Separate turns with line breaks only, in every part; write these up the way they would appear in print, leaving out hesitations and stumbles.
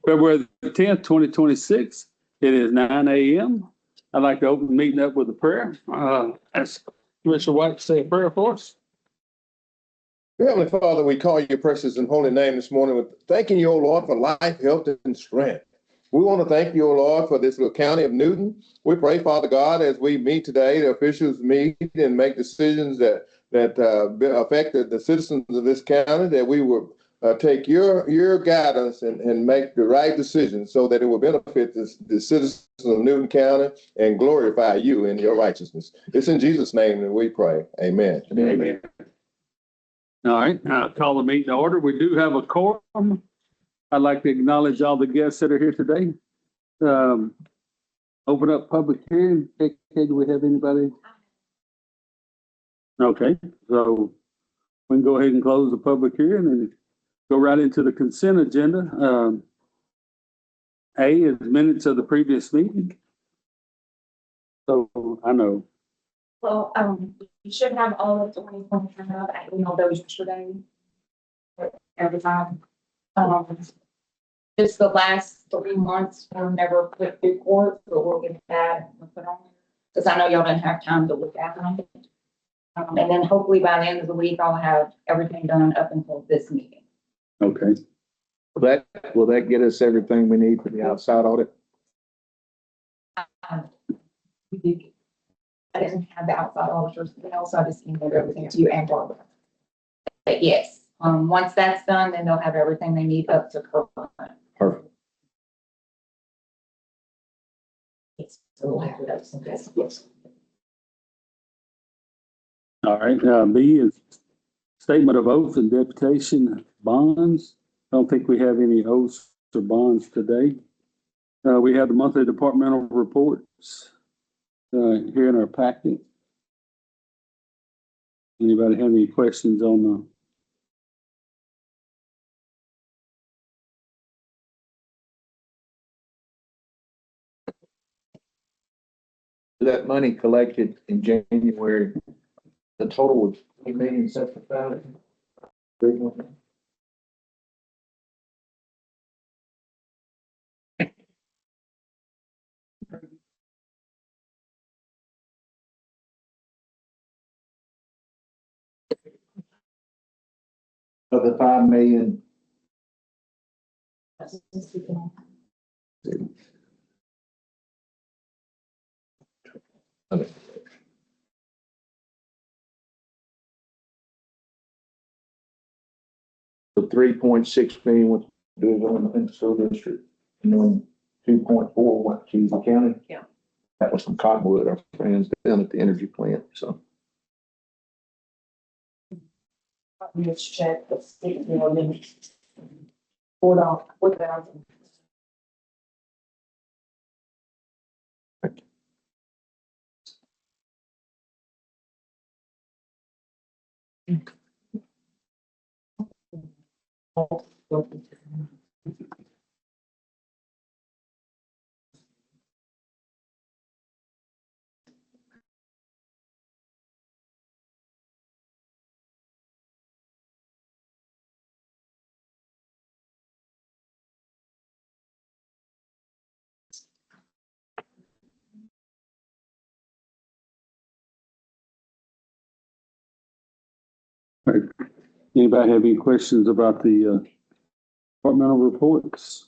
February the 10th, 2026. It is 9 a.m. I'd like to open the meeting up with a prayer. Ask Commissioner White to say a prayer for us.
Heavenly Father, we call you precious and holy name this morning with thanking you, O Lord, for life, health, and strength. We want to thank you, O Lord, for this little county of Newton. We pray, Father God, as we meet today, the officials meet and make decisions that affect the citizens of this county, that we will take your guidance and make the right decisions so that it will benefit the citizens of Newton County and glorify you in your righteousness. It's in Jesus' name that we pray. Amen.
Amen. All right, I'll call the meeting to order. We do have a quorum. I'd like to acknowledge all the guests that are here today. Open up public hearing. Okay, do we have anybody? Okay, so we can go ahead and close the public hearing and go right into the consent agenda. A is minutes of the previous meeting. So I know.
Well, you should have all of 2020 coming up. I emailed those yesterday. Every time. Just the last 3 months were never put through court, so we'll get that and put on. Because I know y'all didn't have time to look at them. And then hopefully by the end of the week, I'll have everything done up until this meeting.
Okay.
Will that get us everything we need for the outside audit?
We did. I didn't have the outside auditors, but also I just emailed everything to you and Barbara. But yes, once that's done, then they'll have everything they need up to current.
Perfect.
Yes, so we'll have it up to this. Yes.
All right, B is statement of oath and deputation bonds. I don't think we have any oaths or bonds today. We have the monthly departmental reports here in our packet. Anybody have any questions on
That money collected in January, the total was $3,075,000. Of the 5 million. Okay. The 3.6 million went to the school district, and then 2.4 went to the county.
Yeah.
That was from Cottonwood, our friends down at the energy plant, so.
Let's check the state, limit. $4,000.
anybody have any questions about the departmental reports?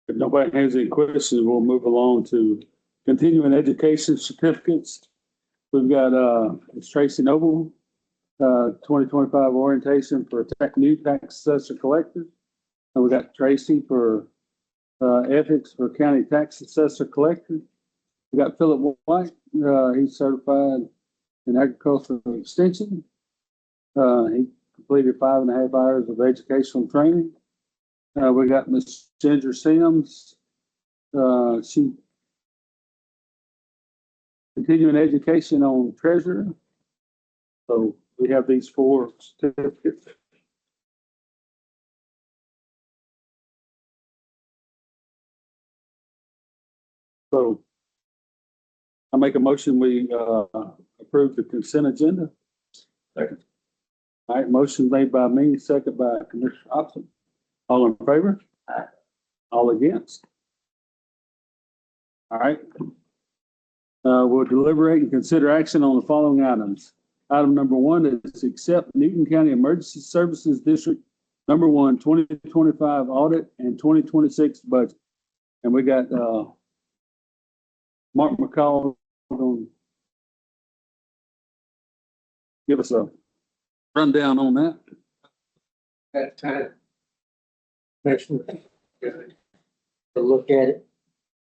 If nobody has any questions, we'll move along to continuing education certificates. We've got it's Tracy Noble, 2025 orientation for new tax assessor collector. And we got Tracy for ethics for county tax assessor collector. We got Philip White, he's certified in agricultural extension. He completed 5.5 hours of educational training. We got Miss Ginger Sims. She continuing education on treasurer. So we have these 4 certificates. So I make a motion, we, approve the consent agenda.
Second.
All right, motion made by me, second by Commissioner Hobson. All in favor?
Aye.
All against? All right. We'll deliberate and consider action on the following items. Item number 1 is accept Newton County Emergency Services District number 1, 2025 audit and 2026 budget. And we got, Mark McCall going to give us a rundown on that.
That time. Commissioner, to look at it,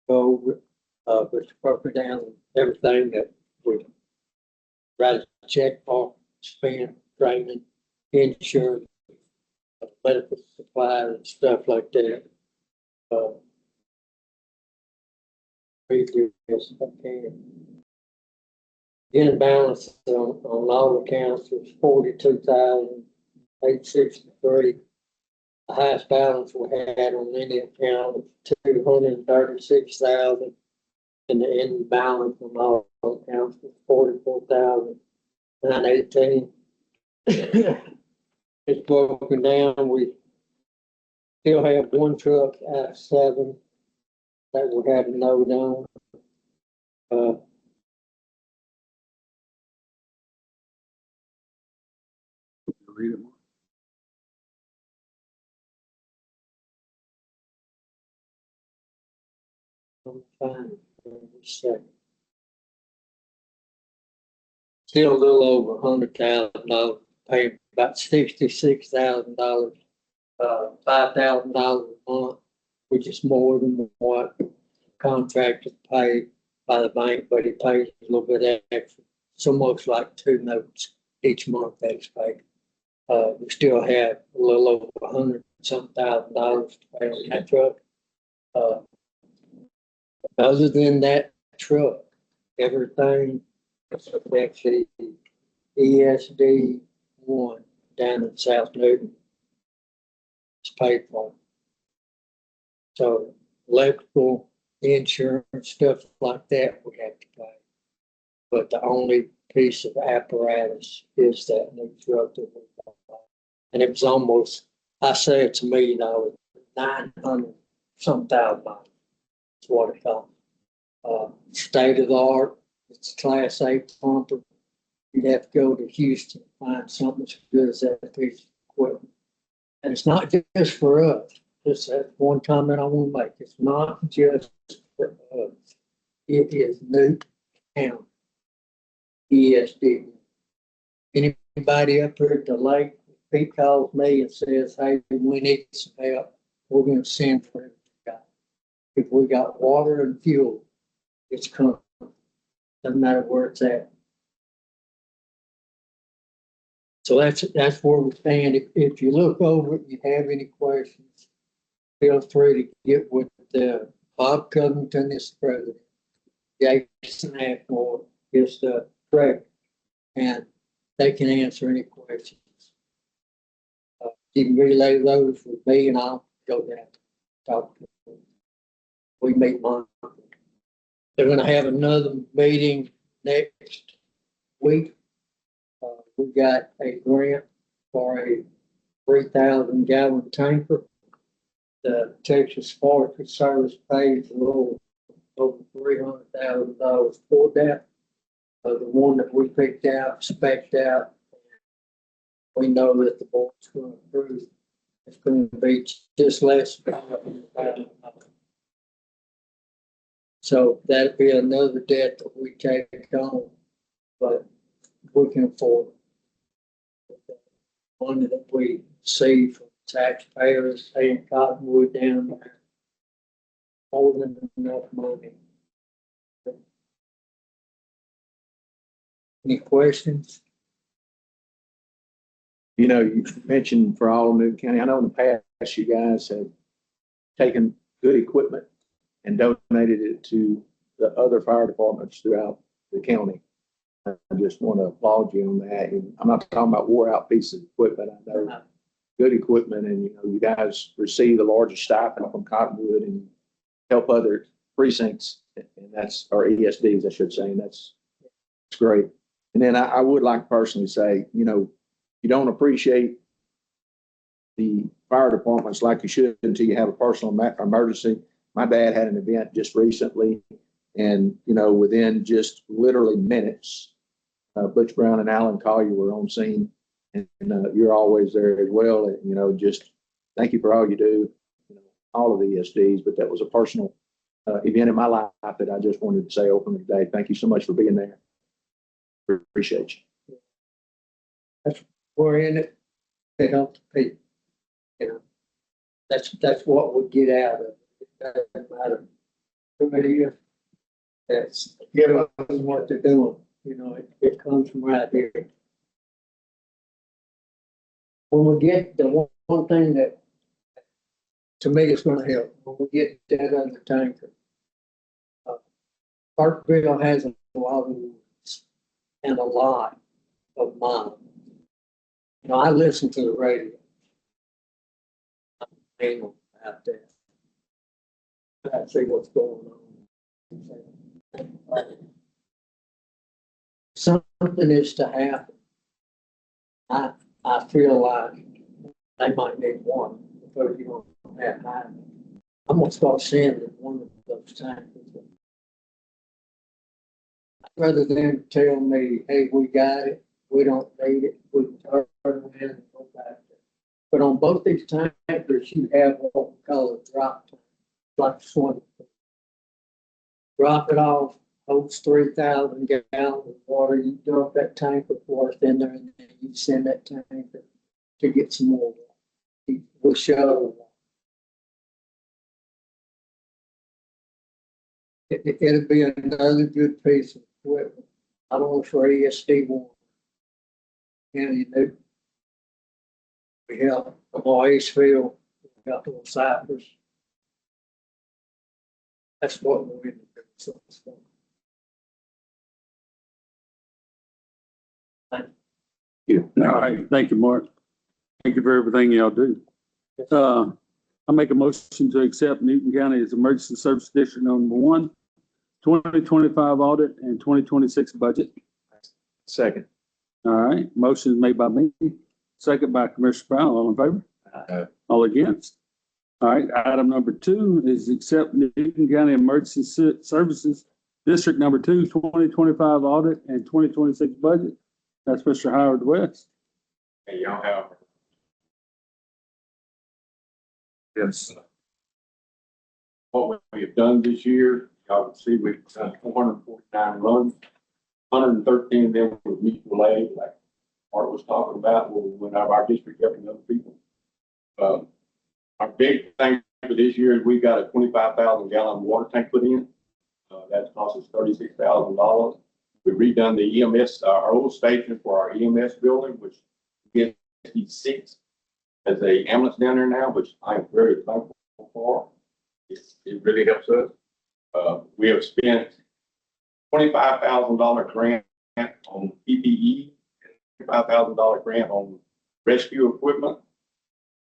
go over, with the proper down, everything that we write a check for, spend, training, insurance, medical supplies and stuff like that. Read through this if I can. End balance on all accounts was 42,863. The highest balance we had on any account was 236,000. And the end balance on all accounts was 44,918. It's broken down. We still have 1 truck out of 7 that we had a note on.
Read it more.
I'm fine. Still a little over $100,000, paying about $66,000, $5,000 a month, which is more than what contractor paid by the bank, but he pays a little bit extra. So much like 2 notes each month that is paid. We still have a little over $100,000 to pay on that truck. Other than that truck, everything actually ESD 1 down in South Newton is paid for. So electrical, insurance, stuff like that we have to pay. But the only piece of apparatus is that new truck that we bought. And it was almost, I say it's $1 million, 900 some thousand dollars. That's what it costs. State of the art, it's a Class A pumper. You'd have to go to Houston to find something as good as that piece of equipment. And it's not just for us. Just that one comment I want to make. It's not just for us. It is Newton County. ESD. Anybody up here at the lake, if he calls me and says, hey, we need some help, we're going to send for him. If we got water and fuel, it's coming. Doesn't matter where it's at. So that's where we stand. If you look over it, you have any questions, feel free to get with Bob Covington is the president. Jason Ackmore is the director, and they can answer any questions. You can relay those with me, and I'll go down and talk to them. We meet monthly. They're going to have another meeting next week. We got a grant for a 3,000 gallon tanker. The Texas Forestry Service pays a little over $300,000 for that. The one that we picked out, spec'd out, we know that the board's going to approve. It's going to be just less than $500,000. So that'd be another debt that we take on, but we can afford it. Money that we see from taxpayers paying Cottonwood down there, more than enough money. Any questions?
You know, you mentioned for all of Newton County, I know in the past you guys have taken good equipment and donated it to the other fire departments throughout the county. I just want to applaud you on that. And I'm not talking about wore out pieces of equipment. I know good equipment and, you know, you guys receive the largest stipend from Cottonwood and help other precincts. And that's, or ESDs, I should say, and that's great. And then I would like to personally say, you know, you don't appreciate the fire departments like you should until you have a personal emergency. My dad had an event just recently, and, you know, within just literally minutes, Butch Brown and Alan Collier were on scene, and you're always there as well. And, you know, just thank you for all you do, you know, all of the ESDs, but that was a personal event in my life that I just wanted to say openly today. Thank you so much for being there. Appreciate you.
We're in it to help the people. You know, that's what we get out of it. It doesn't matter who it is. That's give us what they're doing. You know, it comes from right here. When we get the one thing that to me is going to help, when we get that other tanker, Parkville has a lot of woods and a lot of miles. You know, I listen to the radio. I'm anal about that. I see what's going on. Something is to happen. I feel like they might need one because you don't have time. I'm gonna start sending one of those tankers. Rather than tell me, hey, we got it, we don't need it, we can turn around and go back. But on both these tankers, you have what we call a drop tank, like swimming pool. Drop it off, holds 3,000 gallons of water. You dump that tanker for us in there, and then you send that tanker to get some more water. We'll show. It'll be another good piece of equipment. I don't know for ESD one. And you know, we have a Acefield, we got little Cypress. That's what we're in the business for.
All right, thank you, Mark. Thank you for everything y'all do. I make a motion to accept Newton County as Emergency Service District number 1, 2025 audit and 2026 budget.
Second.
All right, motion is made by me, second by Commissioner Brown. All in favor?
Aye.
All against? All right, item number 2 is accept Newton County Emergency Services District number 2, 2025 audit and 2026 budget. That's Mr. Howard West.
Hey, y'all have. Yes. What we have done this year, y'all can see we've done 449 runs, 113 of them were mutual aid, like Art was talking about, when our district helping other people. Our big thing for this year is we got a 25,000 gallon water tank put in. That's cost us $36,000. We redone the EMS, our old station for our EMS building, which gets 56 as a ambulance down there now, which I'm very thankful for. It really helps us. We have spent $25,000 grant on PPE, $25,000 grant on rescue equipment,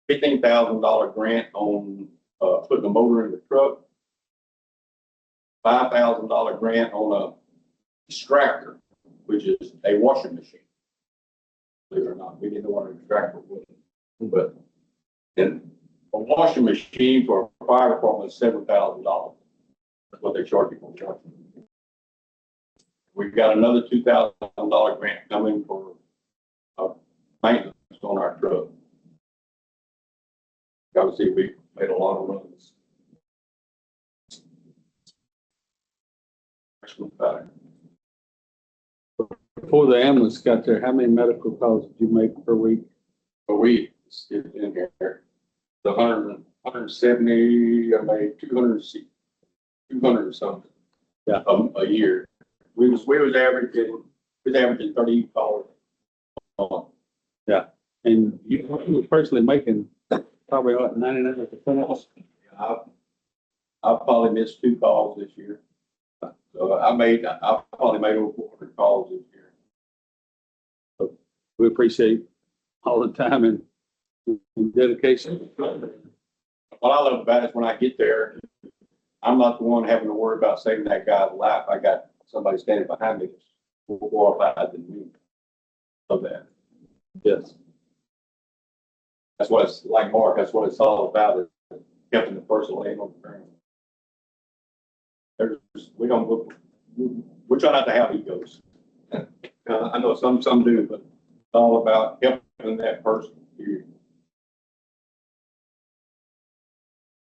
$15,000 grant on putting a motor in the truck, $5,000 grant on a extractor, which is a washing machine. Believe it or not, we didn't know what an extractor was, but and a washing machine for a fire department is $7,000. That's what they charge you for washing. We've got another $2,000 grant coming for maintenance on our truck. Obviously, we made a lot of runs.
Before the ambulance got there, how many medical calls did you make per week?
But we still in here, the 170, I made 200 something.
Yeah.
A year. We was averaging 30 calls.
Yeah, and you were personally making probably what, 99%.
I've probably missed 2 calls this year. So I probably made over 400 calls this year.
We appreciate all the time and dedication.
What I love about it is when I get there, I'm not the one having to worry about saving that guy's life. I got somebody standing behind me that's more qualified than me. Love that.
Yes.
That's what it's like, Mark, that's what it's all about, is helping the person laying on the ground. We try not to have egos. I know some do, but it's all about helping that person. Period.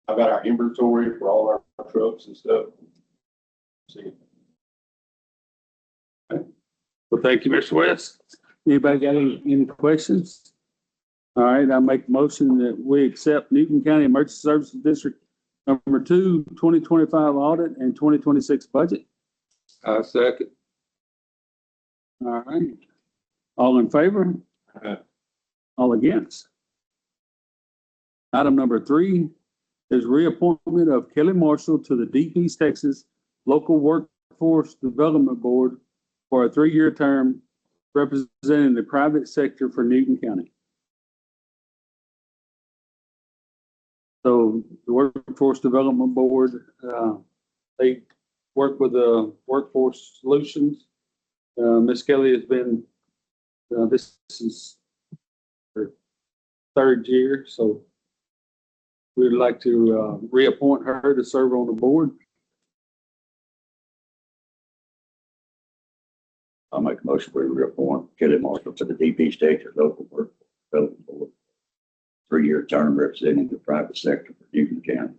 I've got our inventory for all our trucks and stuff. See.
Well, thank you, Mr. West. Anybody got any questions? All right, I make a motion that we accept Newton County Emergency Services District number 2, 2025 audit and 2026 budget.
Second.
All right. All in favor? All against? Item number 3 is reappointment of Kelly Marshall to the Deep East Texas Local Workforce Development Board for a 3-year term representing the private sector for Newton County. So the Workforce Development Board, they work with the Workforce Solutions. Ms. Kelly has been, this is her 3rd year, so we'd like to reappoint her to serve on the board.
I'll make a motion for reappoint Kelly Marshall to the DP State Local Workforce Development Board. 3-year term representing the private sector for Newton County.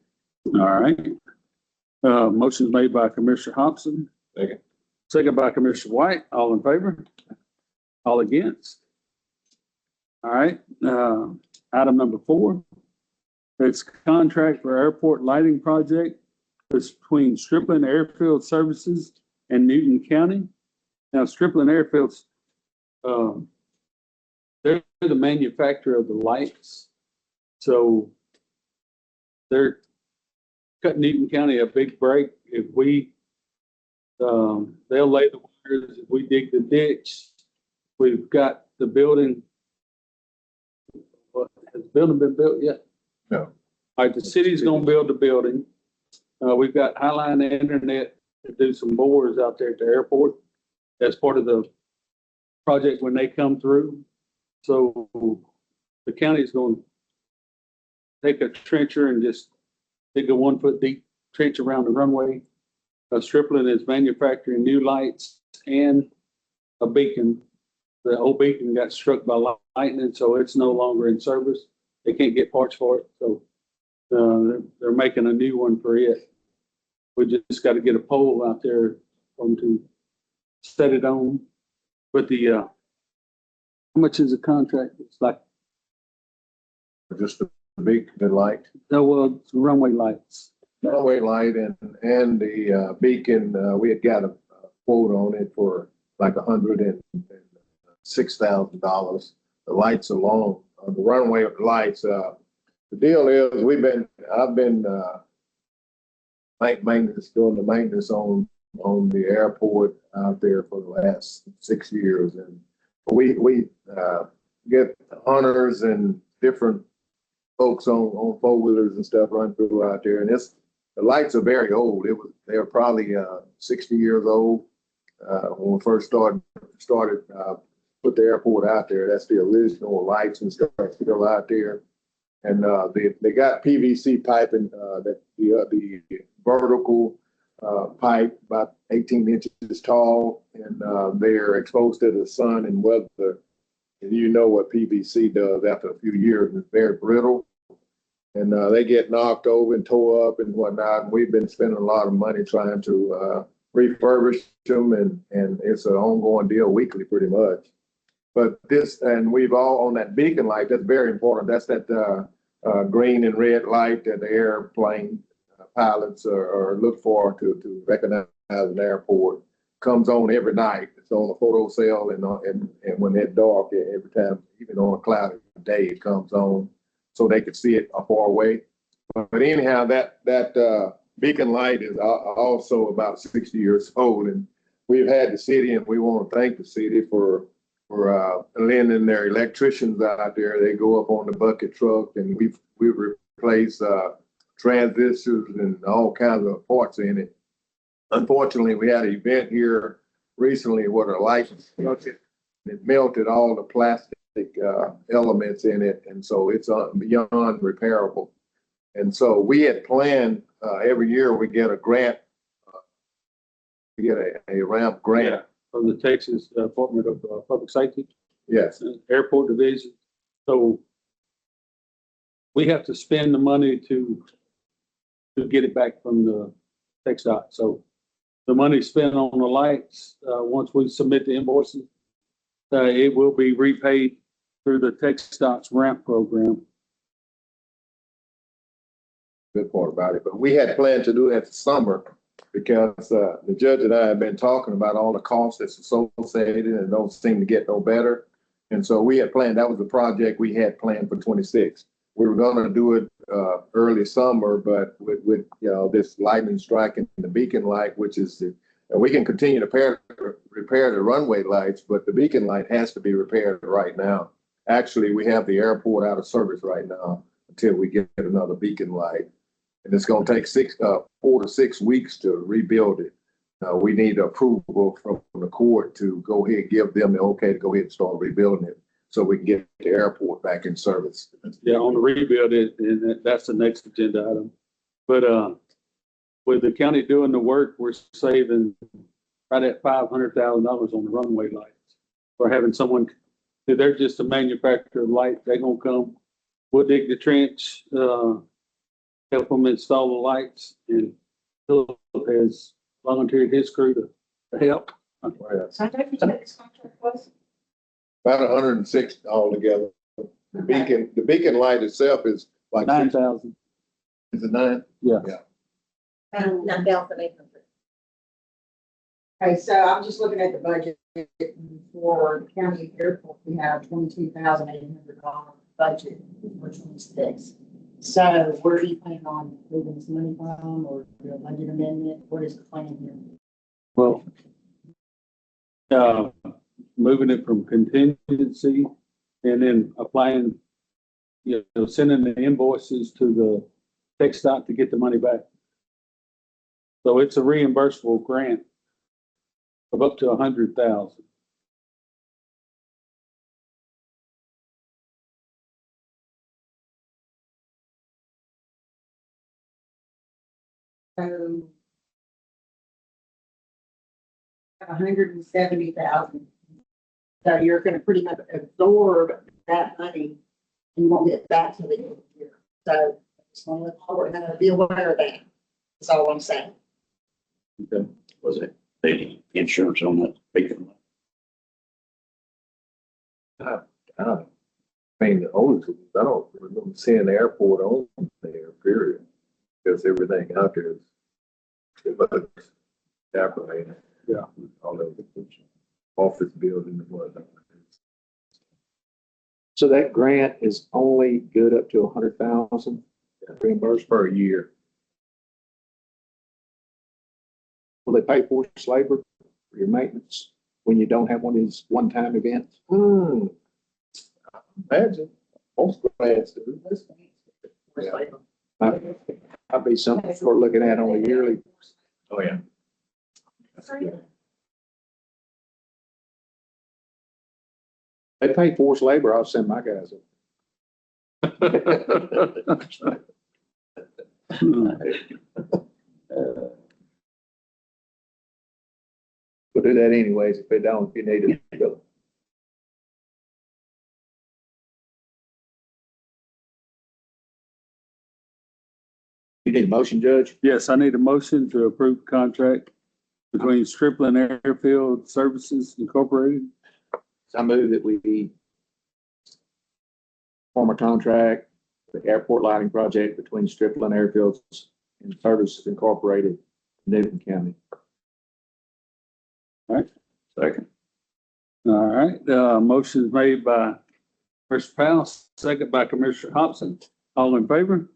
All right. Motion made by Commissioner Hobson.
Second.
Second by Commissioner White. All in favor? All against? All right. Item number 4. It's contract for airport lighting project. It's between Stripling Airfield Services and Newton County. Now, Stripling Airfields, they're the manufacturer of the lights. So they're cutting Newton County a big break. If we, they'll lay the wires, if we dig the ditch. We've got the building. What, has the building been built yet?
No.
All right, the city's gonna build the building. We've got Highline Internet to do some bores out there at the airport. That's part of the project when they come through. So the county's going to take a trencher and just dig a 1-foot deep trench around the runway. Stripling is manufacturing new lights and a beacon. The old beacon got struck by lightning, so it's no longer in service. They can't get parts for it, so they're making a new one for it. We just got to get a pole out there for them to set it on. But the how much is the contract? It's like
Just the big, the light,
no, well, it's runway lights.
runway light and the beacon, we had got a quote on it for like $106,000. The lights alone, the runway lights, the deal is I've been doing the maintenance on the airport out there for the last 6 years. And we get hunters and different folks on 4-wheelers and stuff run through out there. And the lights are very old. They were probably 60 years old when we first started put the airport out there. That's the original lights and stuff still out there. And they got PVC piping, that the vertical pipe about 18 inches tall, and they're exposed to the sun and weather. And you know what PVC does after a few years, it's very brittle. And they get knocked over and tore up and whatnot. And we've been spending a lot of money trying to refurbish them, and it's an ongoing deal weekly pretty much. But and we've all on that beacon light, that's very important. That's that green and red light that the airplane pilots are look for to recognize an airport. Comes on every night. It's on a photo cell, and when it's dark, every time, even on a cloudy day, it comes on so they can see it far away. But anyhow, that beacon light is also about 60 years old, and we've had the city, and we want to thank the city for lending their electricians out there. They go up on the bucket truck and we replace, transistors and all kinds of parts in it. Unfortunately, we had an event here recently where the light melted. It melted all the plastic, elements in it. And so it's beyond repairable. And so we had planned, every year we get a grant, we get a ramp grant.
From the Texas Department of Public Safety,
Yes.
Airport Division. So we have to spend the money to get it back from the TxDOT. So the money spent on the lights, once we submit the invoices, it will be repaid through the TxDOT's ramp program.
Good part about it, but we had planned to do it summer because the judge and I have been talking about all the costs that's associated and don't seem to get no better. And so we had planned, that was the project we had planned for 26. We were gonna do it early summer, but with this lightning strike and the beacon light, which is we can continue to repair the runway lights, but the beacon light has to be repaired right now. Actually, we have the airport out of service right now until we get another beacon light. And it's gonna take 4 to 6 weeks to rebuild it. We need approval from the court to go ahead and give them the okay to go ahead and start rebuilding it so we can get the airport back in service.
Yeah, on the rebuild, and that's the next agenda item. But with the county doing the work, we're saving right at $500,000 on the runway lights. For having someone, they're just a manufacturer of light, they're gonna come, we'll dig the trench, help them install the lights, and Philip has volunteered his crew to help.
So I don't know what this contract was.
About 106 altogether. The beacon light itself is like
9,000.
Is it 9?
Yeah.
9,800.
Okay, so I'm just looking at the budget for the county airport. We have $22,800 budget for 26. So where are you planning on moving this money from, or do a budget amendment? What is the plan here?
Well, moving it from contingency and then applying, sending the invoices to the TxDOT to get the money back. So it's a reimbursable grant of up to 100,000.
So 170,000. So you're gonna pretty much absorb that money and you won't get back to the end of the year. So just want to let the court know, be aware of that. That's all I'm saying.
Okay.
Was it the insurance on that beacon?
I mean, the owners, I don't remember seeing the airport on there, period. Because everything out there is evaporating.
Yeah.
All of the office building and whatnot.
So that grant is only good up to 100,000 reimbursed per year. Will they pay forced labor for your maintenance when you don't have one of these one-time events?
Imagine, most grants do. Yeah.
I'd be something for looking at on a yearly.
Oh, yeah.
They pay forced labor, I'll send my guys up. We'll do that anyways if they don't, if you need it. You need a motion, Judge?
Yes, I need a motion to approve contract between Stripling Airfield Services Incorporated.
I move that we form a contract, the airport lighting project between Stripling Airfields and Services Incorporated, Newton County.
Second.
All right, motion is made by Commissioner Powell, second by Commissioner Hobson. All in favor?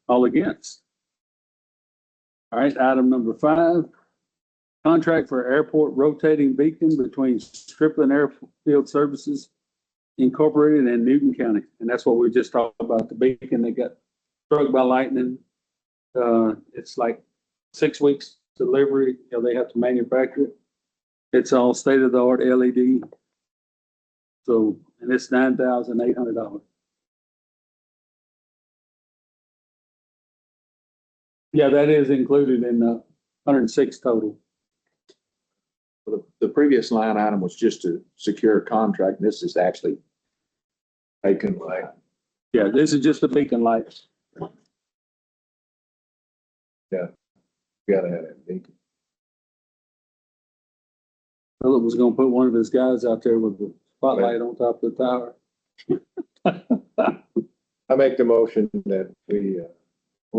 All against? All right, item number 5, contract for airport rotating beacon between Stripling Airfield Services Incorporated and Newton County. And that's what we just talked about, the beacon that got struck by lightning. It's like 6 weeks delivery, they have to manufacture it. It's all state-of-the-art LED. So, and it's $9,800. Yeah, that is included in the 106 total.
The previous line item was just to secure a contract, and this is actually taken away.
Yeah, this is just the beacon lights.
Gotta have that beacon.
Philip was gonna put one of his guys out there with the spotlight on top of the tower.
I make the motion that we're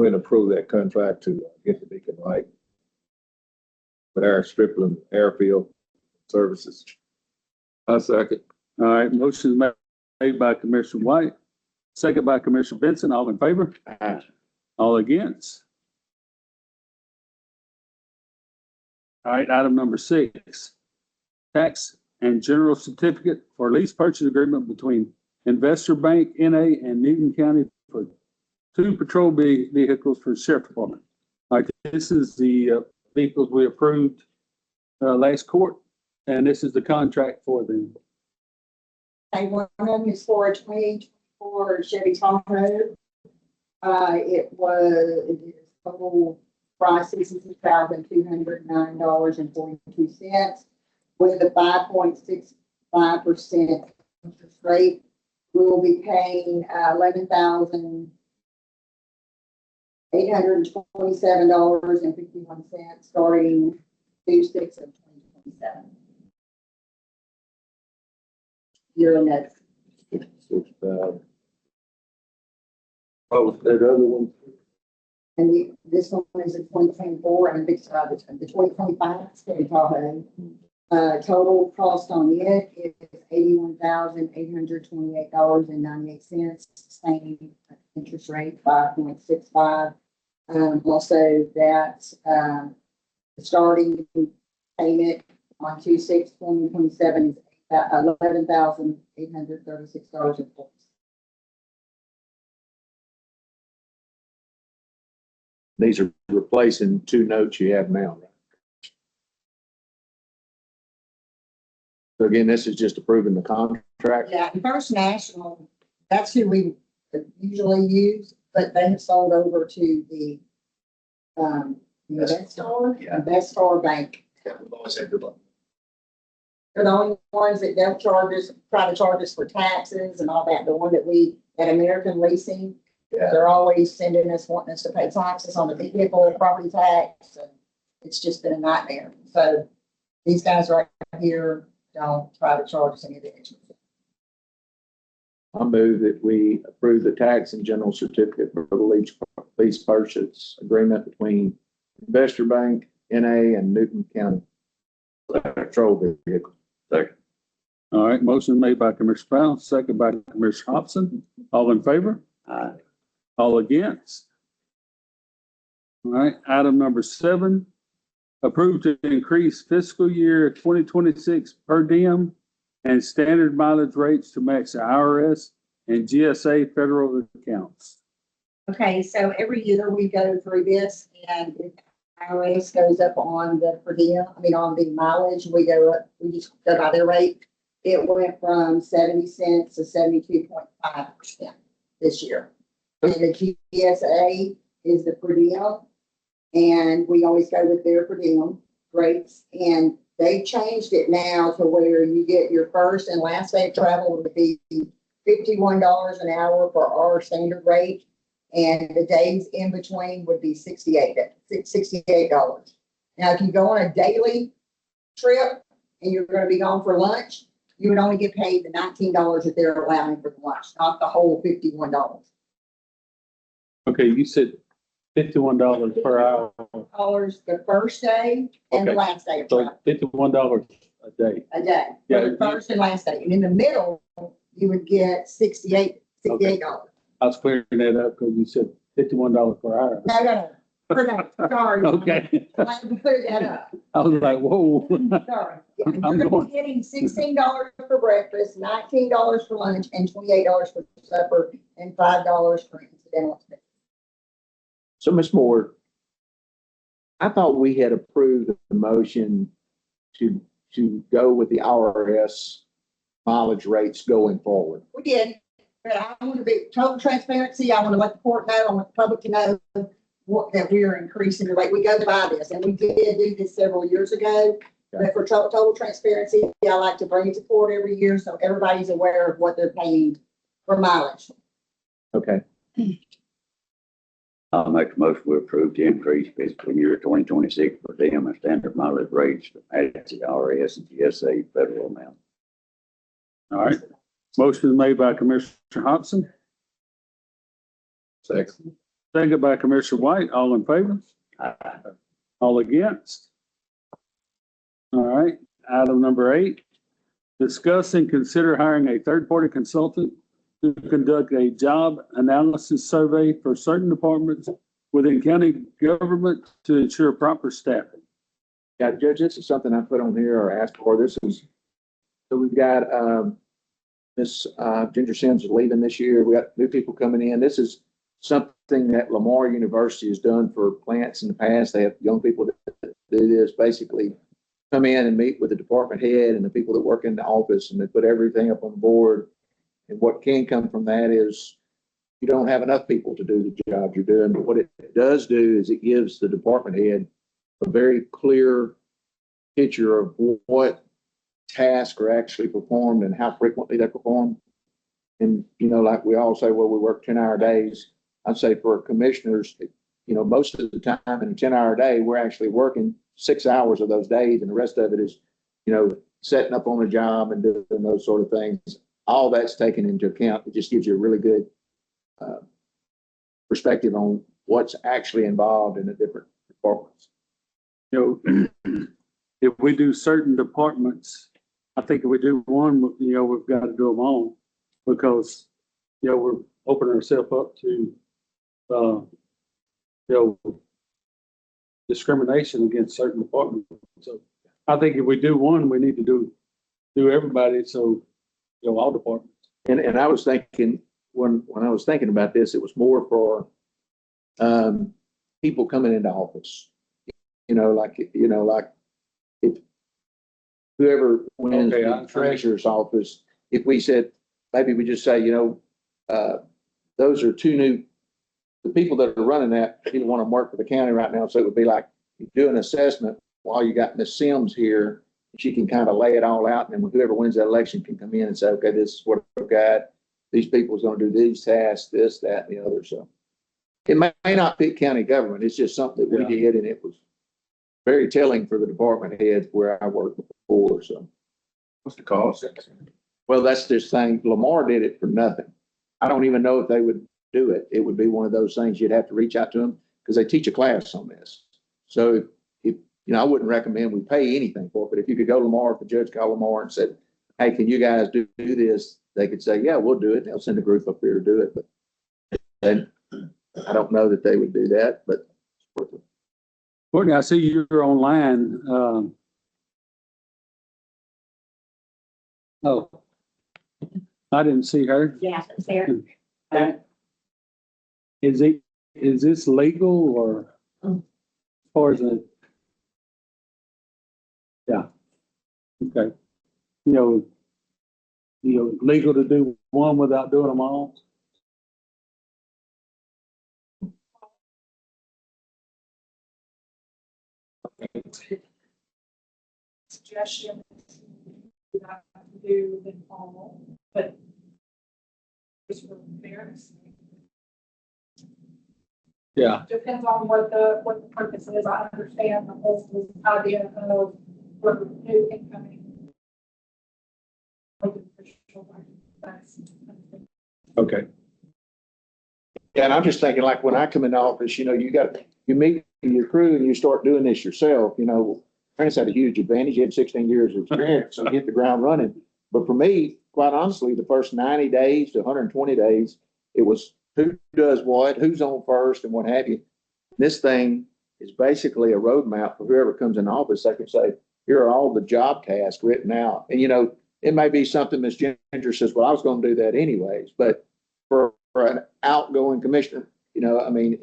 gonna approve that contract to get the beacon light with our Stripling Airfield Services.
I second. All right, motion is made by Commissioner White, second by Commissioner Benson. All in favor? All against? All right, item number 6, tax and general certificate for lease purchase agreement between Investor Bank, NA, and Newton County for 2 patrol vehicles for the Sheriff Department. All right, this is the vehicles we approved last court, and this is the contract for them.
Okay, one of them is for a 2024 Chevy Tahoe. It is total price $62,209.42 with a 5.65% interest rate. We will be paying $11,827.51 starting 2/6/2027. Year in that.
What was that other one?
And this one is a 2024 and the 2025 Chevy Tahoe. Total cost on it is $81,828.98. Same interest rate, 5.65. Also that's, the starting payment on 2/6/2027 is $11,836.40.
These are replacing 2 notes you have now, right? So again, this is just approving the contract.
Yeah, and First National, that's who we usually use, but they have sold over to the Investor Bank.
Yeah, we've always had good luck.
They're the only ones that don't try to charge us for taxes and all that. The one that at American Leasing, they're always sending us, wanting us to pay taxes on the vehicle, property tax. And it's just been a nightmare. So these guys right here don't try to charge us any of the extra.
I move that we approve the tax and general certificate for the lease purchase agreement between Investor Bank, NA, and Newton County patrol vehicle.
Second.
All right, motion made by Commissioner Brown, second by Commissioner Hobson. All in favor?
Aye.
All against? All right, item number 7, approved to increase fiscal year 2026 per diem and standard mileage rates to match the IRS and GSA federal accounts.
Okay, so every year we go through this and if IRS goes up on the per diem, on the mileage, we just go by their rate. It went from 70 cents to 72.5% this year. And the GSA is the per diem, and we always go with their per diem rates. And they changed it now to where you get your first and last day of travel would be $51 an hour for our standard rate. And the days in between would be $68. Now, if you go on a daily trip and you're going to be gone for lunch, you would only get paid the $19 that they're allowing for the lunch, not the whole $51.
Okay, you said $51 per hour,
Dollars the first day and the
Okay.
last day of
so
travel,
$51 a day.
a day,
Yeah.
for the first and last day. And in the middle, you would get $68.
I was clearing that up because you said $51 per hour.
No. Okay, sorry.
Okay.
I had to clear that up.
I was like, whoa.
Sorry. Yeah,
I'm
You're gonna
going-
be getting $16 for breakfast, $19 for lunch, and $28 for supper, and $5 for incidental expenses.
So, Ms. Moore, I thought we had approved the motion to go with the IRS mileage rates going forward.
We did, but I want to be total transparency. I want to let the court know, I want the public to know that we are increasing the rate. We go by this, and we did do this several years ago. But for total transparency, I like to bring it to court every year, so everybody's aware of what they're paying for mileage.
Okay,
I'll make a motion to approve the increase fiscal year 2026 for them and standard mileage rates to match the IRS and GSA federal amount.
All right. Motion is made by Commissioner Hobson,
Second.
second by Commissioner White. All in favor? All against? All right. Item number 8, discuss and consider hiring a third-party consultant to conduct a job analysis survey for certain departments within county government to ensure proper staffing.
yeah, Judge, this is something I put on here or asked for. This is, so we've got, Miss Ginger Sims is leaving this year. We got new people coming in. This is something that Lamar University has done for plants in the past. They have young people that do this, basically come in and meet with the department head and the people that work in the office, and they put everything up on the board. And what can come from that is you don't have enough people to do the job you're doing. But what it does do is it gives the department head a very clear picture of what tasks are actually performed and how frequently they're performed. And, you know, like we all say, well, we work 10-hour days. I'd say for commissioners, you know, most of the time in a 10-hour day, we're actually working 6 hours of those days, and the rest of it is, you know, setting up on a job and doing those sort of things. All that's taken into account. It just gives you a really good perspective on what's actually involved in the different departments.
You know, if we do certain departments, I think if we do one, you know, we've got to do them all because, you know, we're opening ourselves up to, you know, discrimination against certain departments. So I think if we do one, we need to do everybody. So, you know, all departments.
And I was thinking, when I was thinking about this, it was more for people coming into office. You know, like if whoever wins
Okay,
the treasurer's office, if we said, maybe we just say, you know, those are two new, the people that are running that, either want to work for the county right now. So it would be like you do an assessment while you got Miss Sims here. She can kind of lay it all out, and then whoever wins that election can come in and say, okay, this is what I've got. These people is going to do these tasks, this, that, and the other. So it may not fit county government. It's just something that we did, and it was very telling for the department heads where I worked before. So
What's the cost?
well, that's this thing. Lamar did it for nothing. I don't even know if they would do it. It would be one of those things you'd have to reach out to them because they teach a class on this. So if you know, I wouldn't recommend we pay anything for it, but if you could go to Lamar, if the judge called Lamar and said, hey, can you guys do this? They could say, yeah, we'll do it. They'll send a group up here to do it. But then I don't know that they would do that, but
Courtney, I see you're online. Oh, I didn't see her.
Yeah, it's there.
Is this legal or as far as a? Yeah. Okay. You know, legal to do one without doing them all?
Suggestion you have to do the formal, but just for fairness.
Yeah.
Depends on what the purpose is. I understand the whole idea of for new incoming.
Okay.
yeah, and I'm just thinking like when I come into office, you know, you meet your crew and you start doing this yourself, you know. Prince had a huge advantage. He had 16 years of experience, so he hit the ground running. But for me, quite honestly, the first 90 days to 120 days, it was who does what, who's on first, and what have you. This thing, is basically a roadmap for whoever comes in office. They can say, here are all the job tasks written out. And, you know, it may be something Ms. Ginger says, well, I was going to do that anyways, but for an outgoing commissioner, you know, I mean,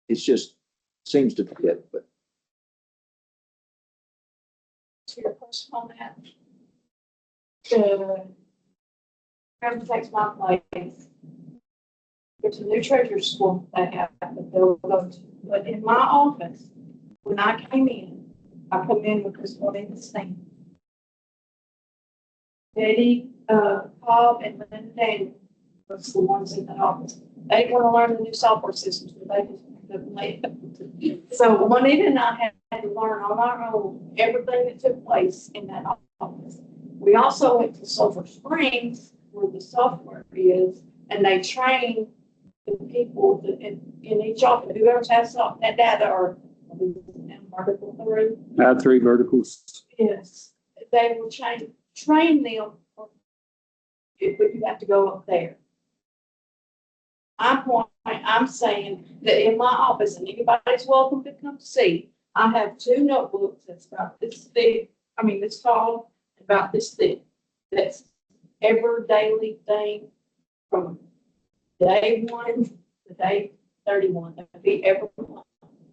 it's just seems to fit, but
To your question on that. The whoever takes my place, there's a new treasure school that have that they'll go to. But in my office, when I came in, I come in with this one in the same. Betty, Cobb and Linda Daniel was the ones in that office. They didn't want to learn the new software systems, but they just couldn't wait. So Juanita and I had to learn on our own everything that took place in that office. We also went to Sulphur Springs where the software is, and they train the people that in each office, whoever has that data or vertical through.
Add 3 verticals.
Yes, they will train them, but you have to go up there. I'm saying that in my office, and anybody's welcome to come see, I have 2 notebooks that's about this thick, this tall, about this thick. That's every daily thing from day 1 to day 31. That'd be every one,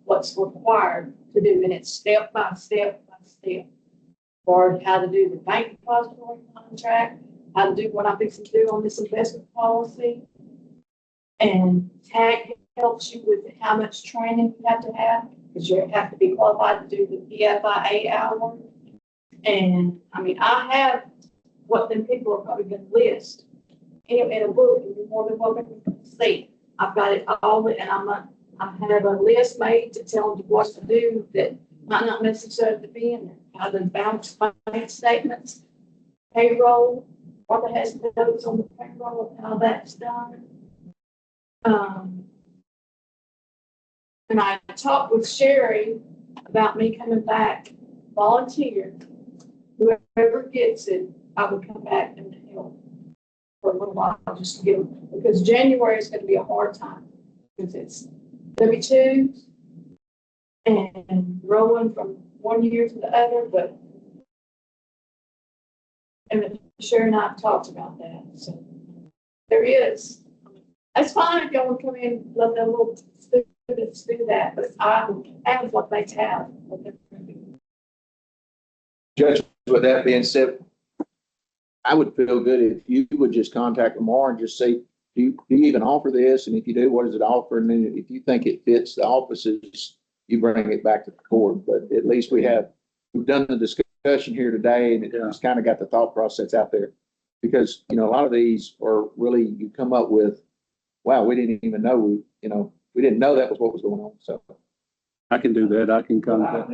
what's required to do, and it's step by step by step. For how to do the bank depository contract, how to do what I'm fixing to do on this investment policy. And TAG helps you with how much training you have to have, because you have to be qualified to do the PFIA hour. And I have what them people are probably going to list in a book, and you're more than welcome to see. I've got it all, and I have a list made to tell them what to do that might not necessarily be in there. How to balance bank statements, payroll, what the has notes on the payroll, how that's done. And I talked with Sherry about me coming back, volunteer. Whoever gets it, I would come back and help for a little while, just to give, because January is going to be a hard time, because it's W-2s and rolling from one year to the other, but and Sherry and I have talked about that. So there is. That's fine if y'all want to come in, let them little students do that, but I have what they have.
Judge, with that being said, I would feel good if you would just contact Lamar and just say, do you even offer this? And if you do, what does it offer? And then if you think it fits the offices, you bring it back to the court. But at least we've done the discussion here today, and it's kind of got the thought process out there. Because, a lot of these are really, you come up with, wow, we didn't even know, we didn't know that was what was going on. So
I can do that. I can contact.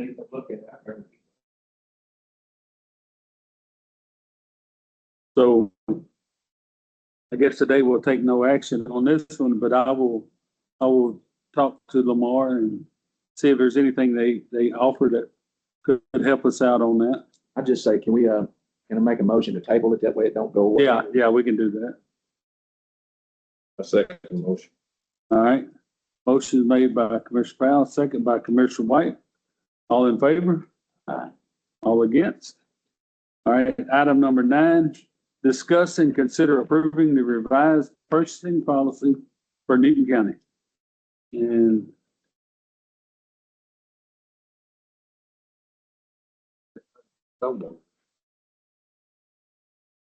So I guess today we'll take no action on this one, but I will talk to Lamar and see if there's anything they offer that could help us out on that.
I just say, can I make a motion to table it? That way it don't go away.
Yeah, we can do that.
A second motion.
All right. Motion made by Commissioner Powell, second by Commissioner White. All in favor? Aye. All against? All right, item number 9, discuss and consider approving the revised purchasing policy for Newton County. And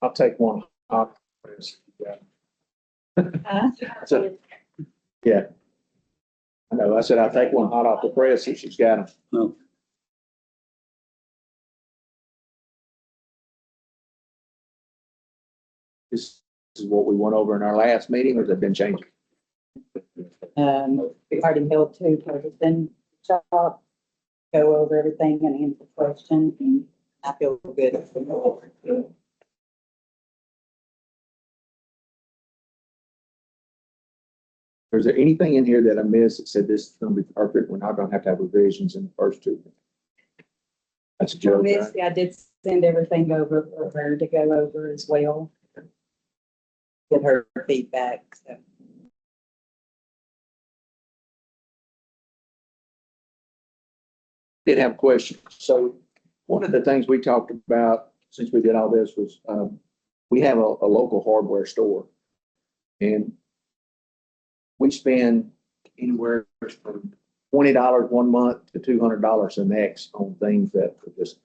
I'll take one. So, yeah. I know. I said I'll take one hot off the press if she's got them.
no,
This is what we went over in our last meeting, or has it been changed?
We already held 2 person shop, go over everything and answer questions, and I feel good.
Is there anything in here that I missed that said this is going to be perfect? We're not going to have revisions in the first 2. That's a joke, right?
Missy, I did send everything over for her to go over as well. Get her feedback, so.
did have questions. So one of the things we talked about since we did all this was, we have a local hardware store. And we spend anywhere from $20 one month to $200 the next on things that are just,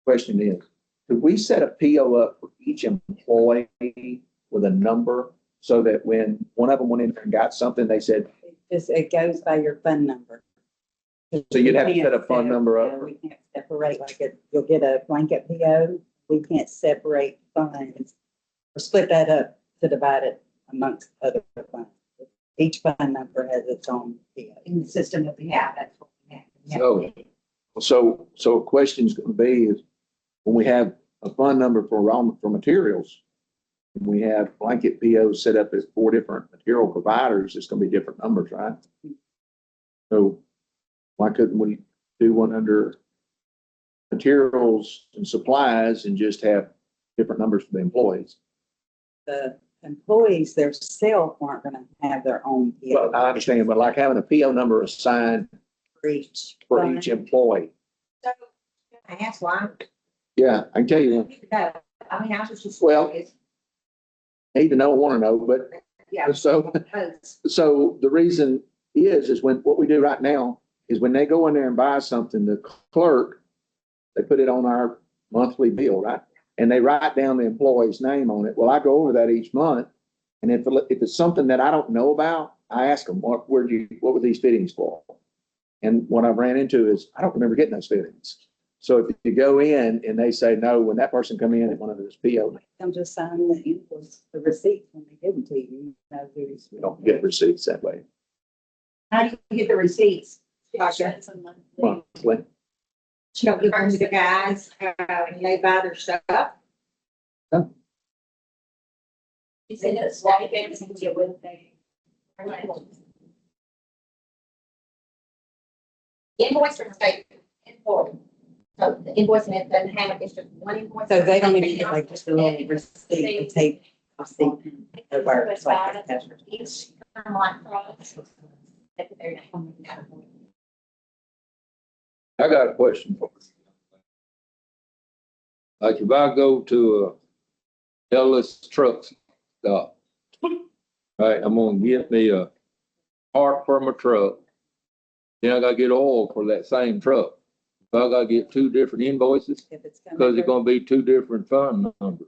question is, could we set a PO up for each employee with a number so that when one of them went in there and got something, they said,
It goes by your fund number.
so you'd have to
We
set a
can't
fund number up?
We can't separate like it, you'll get a blanket PO. We can't separate funds or split that up to divide it amongst other funds. Each fund number has its own PO.
In the system that we have, that's what we have.
So a question's gonna be is, when we have a fund number for materials, and we have blanket POs set up as 4 different material providers, it's gonna be different numbers, right? So why couldn't we do one under materials and supplies and just have different numbers for the employees?
The employees themselves aren't gonna have their own
Well,
PO
I understand, but like having a PO number assigned
for each.
for
fund.
each employee.
So, I asked why.
Yeah, I can tell you,
I mean, I was just.
Well- need to know, want to know, but
Yeah.
so.
Because
So the reason is when, what we do right now is when they go in there and buy something, the clerk, they put it on our monthly bill, right? And they write down the employee's name on it. Well, I go over that each month. And if it's something that I don't know about, I ask them, what were these fittings for? And what I've ran into is, I don't remember getting those fittings. So if you go in and they say no, when that person come in at one of those PO,
They'll just sign the invoice, the receipt when they give them to you. You know who's-
we don't get receipts that way
how do you get the receipts?
monthly.
You don't give them to the guys, and they buy their stuff?
You said it's like everything you would think.
Invoice or state important. So the invoice and it doesn't have, it's just one invoice.
So they don't even get like just a little receipt to take. Receipt. It works like a cash register.
Each online product.
I got a question for you. Like if I go to a Ellis truck stop, right, I'm gonna get me a part for my truck. Then I gotta get oil for that same truck. If I gotta get 2 different invoices,
If it's coming
because it's
through.
gonna be 2 different fund numbers.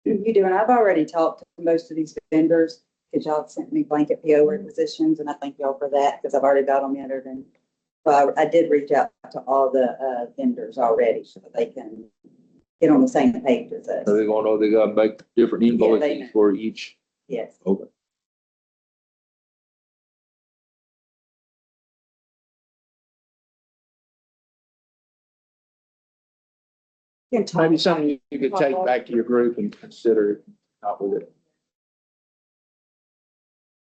You do, and I've already talked to most of these vendors, because y'all sent me blanket PO requisitions, and I thank y'all for that, because I've already got them entered, and so I did reach out to all the vendors already, so that they can get on the same page as us.
So they're gonna know they gotta make different
Yeah, they know.
invoices for each.
Yes.
Okay.
You can talk
Maybe something you could take back to your group and consider it, not with it.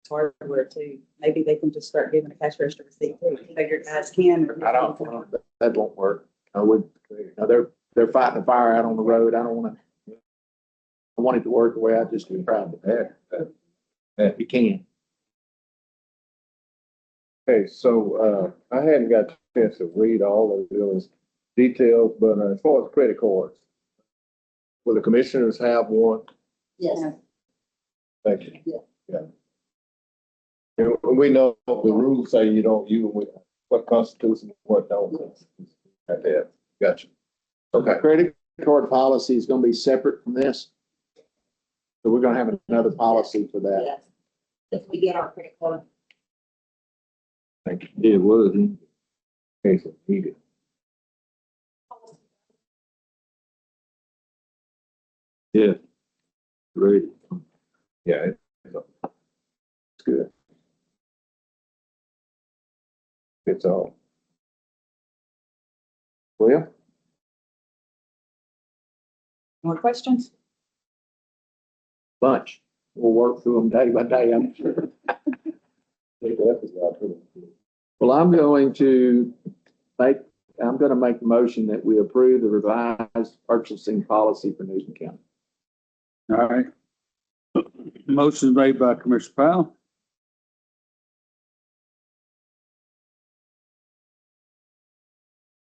hardware too. Maybe they can just start giving a cash register receipt too. Figure guys can.
I don't, that won't work. I would, they're fighting a fire out on the road. I don't wanna, I want it to work the way I just described it. You can.
Okay, so, I hadn't got a chance to read all of those details, but as far as credit cards, will the commissioners have one?
Yes.
Thank you. Yeah. And we know the rules say you don't use what constitutes and what don't. Right there. Gotcha. Okay.
Credit card policy is gonna be separate from this. So we're gonna have another policy for that.
Yes. If we get our credit card.
Thank you.
It was.
Okay, so needed.
Yeah. Great.
Yeah, it's good. It's all.
Well,
More questions?
bunch. We'll work through them day by day, I'm sure. Well, I'm gonna make the motion that we approve the revised purchasing policy for Newton County.
All right. Motion made by Commissioner Powell,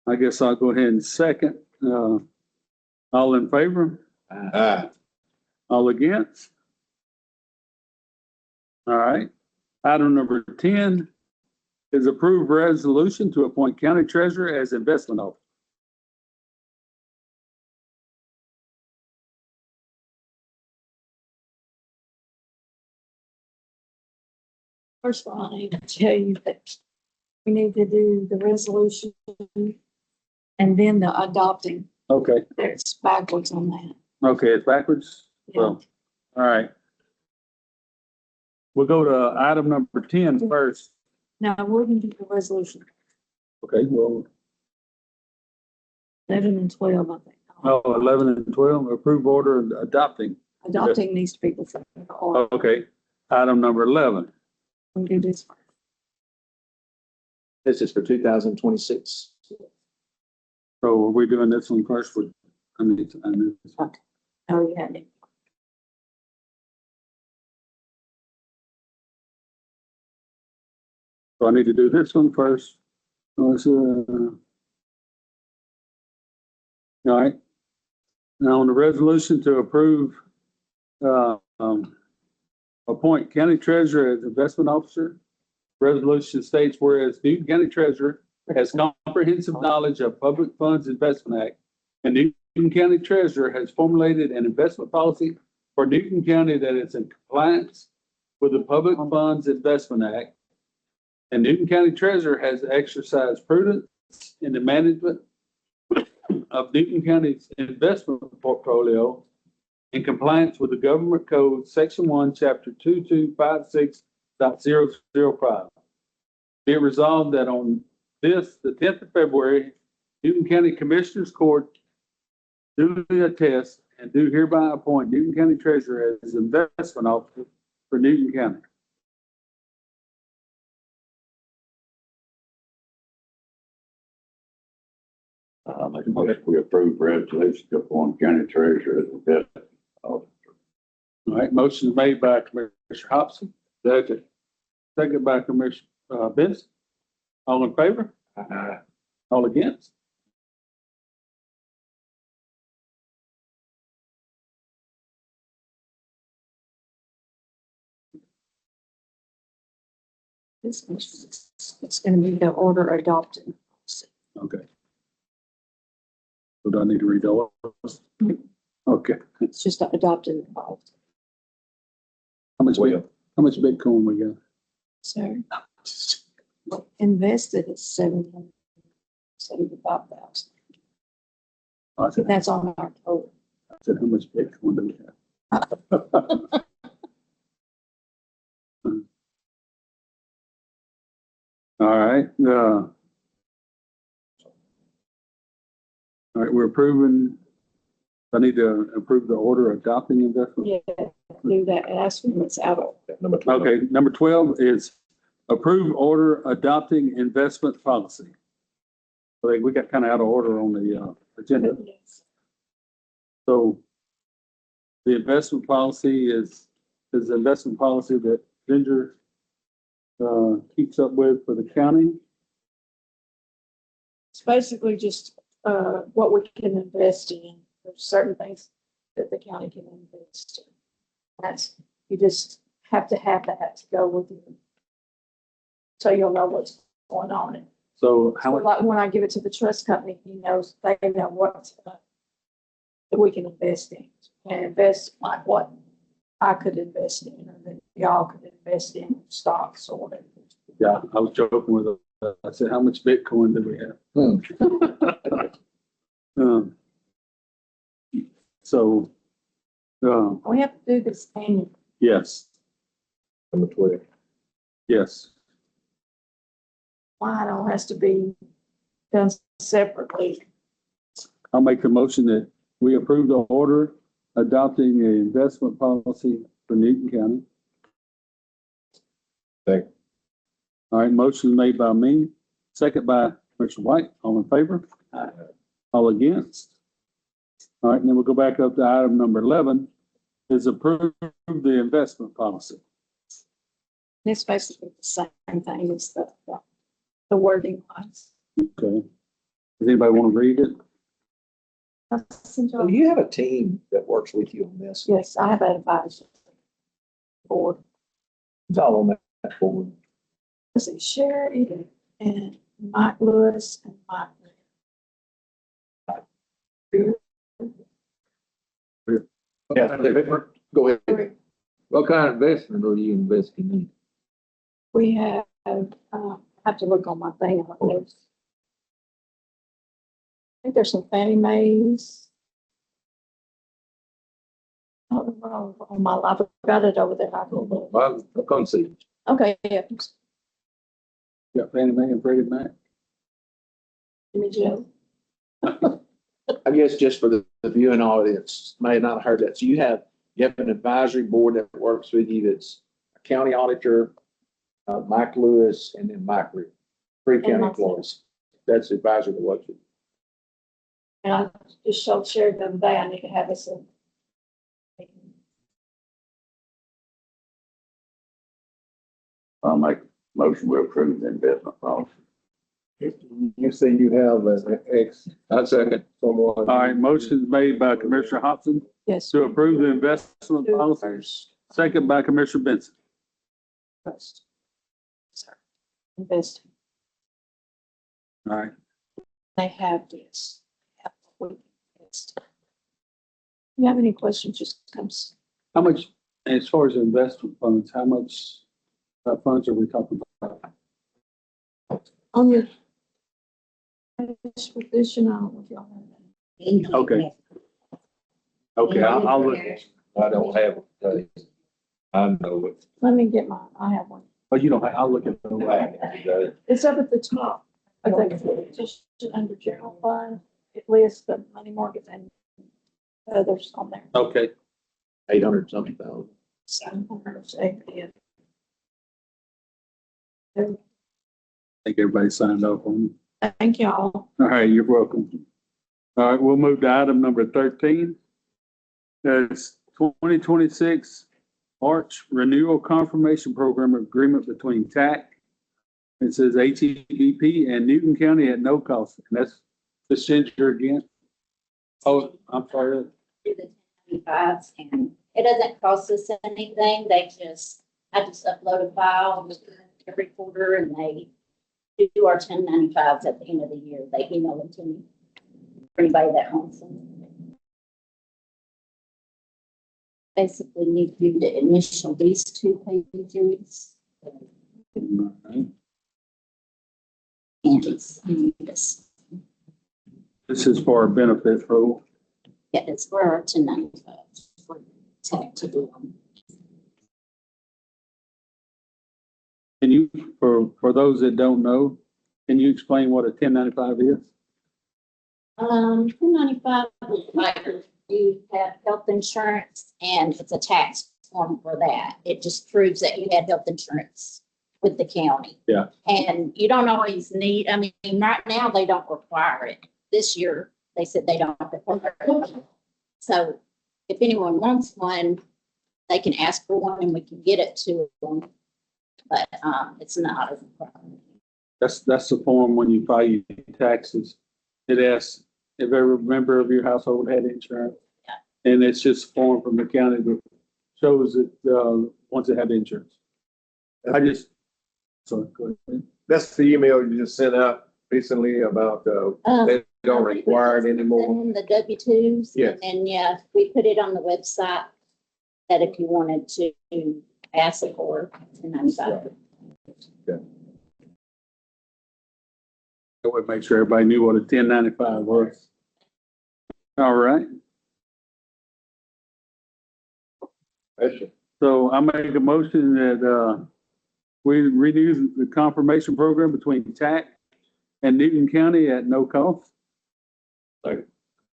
I guess I'll go ahead and second. All in favor?
Aye.
All against? All right. Item number 10 is approved resolution to appoint county treasurer as investment officer.
First of all, I need to tell you that we need to do the resolution and then the adopting.
Okay,
There's backwards on that.
okay, it's backwards.
Yeah.
So, all right. We'll go to item number 10 first.
Now, we're gonna do the resolution,
Okay, well,
11 and 12, I think.
11 and 12, approve order adopting.
Adopting needs to be before. Or
Okay, item number 11.
we'll do this first.
This is for 2026.
So are we doing this one first? I need.
Oh, you had it.
So I need to do this one first. Let's, all right. Now on the resolution to approve, appoint county treasurer as investment officer. Resolution states whereas Newton County Treasurer has comprehensive knowledge of Public Funds Investment Act, and Newton County Treasurer has formulated an investment policy for Newton County that is in compliance with the Public Funds Investment Act. And Newton County Treasurer has exercised prudence in the management of Newton County's investment portfolio in compliance with the Government Code, Section 1, Chapter 2256.005. Be it resolved that on this, the 10th of February, Newton County Commissioners Court duly attests and do hereby appoint Newton County Treasurer as investment officer for Newton County.
Make a motion, we approve resolution to appoint county treasurer as investment officer.
All right, motion is made by Commissioner Hobson. Second. Second by Commissioner Benson. All in favor? All against?
This is, it's gonna be the order adopted.
Okay. So do I need to read all of those? Okay.
It's just adopted policy.
How much Bitcoin we got?
So invested is 775,000.
I said,
That's on our total.
how much Bitcoin do we have? All right, all right, we're approving, I need to approve the order adopting investment.
Yeah, do that. That's when it's out of.
Number 12.
Okay, number 12 is approve order adopting investment policy. I think we got kind of out of order on the agenda. So the investment policy is the investment policy that Ginger keeps up with for the county.
It's basically just, what we can invest in. There's certain things that the county can invest in. That's, you just have to have that to go with you. So you'll know what's going on. And
So how
so
much,
like when I give it to the trust company, he knows, they know what, that we can invest in. And invest like what I could invest in, or that y'all could invest in stocks or whatever.
yeah, I was joking with her. I said, how much Bitcoin do we have? So,
We have to do this annually.
yes,
Number 12.
yes.
Why it all has to be done separately.
I'll make the motion that we approve the order adopting an investment policy for Newton County.
Second.
All right, motion made by me, second by Commissioner White. All in favor? All against? All right, and then we'll go back up to item number 11, is approve the investment policy.
It's basically the same thing as the wording was.
Okay. Does anybody want to read it?
So you have a team that works with you on this.
Yes, I have an advisor board.
It's all on that board.
Let's see, Sherry and Mike Lewis and Mike.
Yeah, go ahead.
What kind of investment are you investing in?
We have, I have to look on my thing. I think there's some Fannie Mae's. Oh, on my, I forgot it over there. I can look.
Well, I'll come see you.
Okay, yeah,
Got Fannie Mae and Freddie Mac.
Jimmy Joe.
I guess just for the viewing audience, may not have heard that. So you have an advisory board that works with you that's a county auditor, Mike Lewis, and then Mike Reed. Three
And
county
myself.
employees. That's the advisory that works with you.
And I just showed Sherry the other day, I need to have this in.
I'll make a motion to approve the investment policy.
You say you have an ex,
I second.
someone.
All right, motion made by Commissioner Hobson
Yes.
to approve the investment
Do
policy,
first.
second by Commissioner Benson.
First. Sorry. Invest.
All right,
They have this. They have what we invest. You have any questions, just comes.
how much, as far as investment funds, how much funds are we talking about?
On your. Position, I don't know if y'all have that.
Okay. Okay, I'll look.
I don't have it today. I know it.
Let me get I have one.
Oh, you don't, I'll look at the.
It's up at the top. I think just under general fund, it lists the money market and others on there.
Okay,
800 something thousand.
708, yeah.
I think everybody signed off on it.
Thank y'all.
All right, you're welcome. All right, we'll move to item number 13. It's 2026 March Renewal Confirmation Program Agreement between TAC. It says HEBP and Newton County at no cost. And that's the Ginger again. Oh, I'm sorry.
Do the 1095s, and it doesn't cost us anything. I just upload a file every quarter, and they do our 1095s at the end of the year. They email them to me. For anybody that wants them. Basically need you to initial these 2 pages. And it's
This is for our benefit rule.
yeah, it's for our 1095s for tech to do them.
Can you, for those that don't know, can you explain what a 1095 is?
1095 is like you have health insurance and it's a tax form for that. It just proves that you had health insurance with the county.
Yeah.
And you don't always need, I mean, right now they don't require it. This year, they said they don't require it. So if anyone wants one, they can ask for one and we can get it to them. But, it's not a requirement.
That's the form when you file your taxes. It asks if every member of your household had insurance.
Yeah.
And it's just a form from the county that shows that, once it had insurance. Sorry, go ahead.
That's the email you just sent out recently about, they don't require it anymore.
And the W-2s.
Yes.
And then, yeah, we put it on the website that if you wanted to ask for 1095.
That would make sure everybody knew what a 1095 was. All right. So I make a motion that, we renew the confirmation program between TAC and Newton County at no cost.
Second.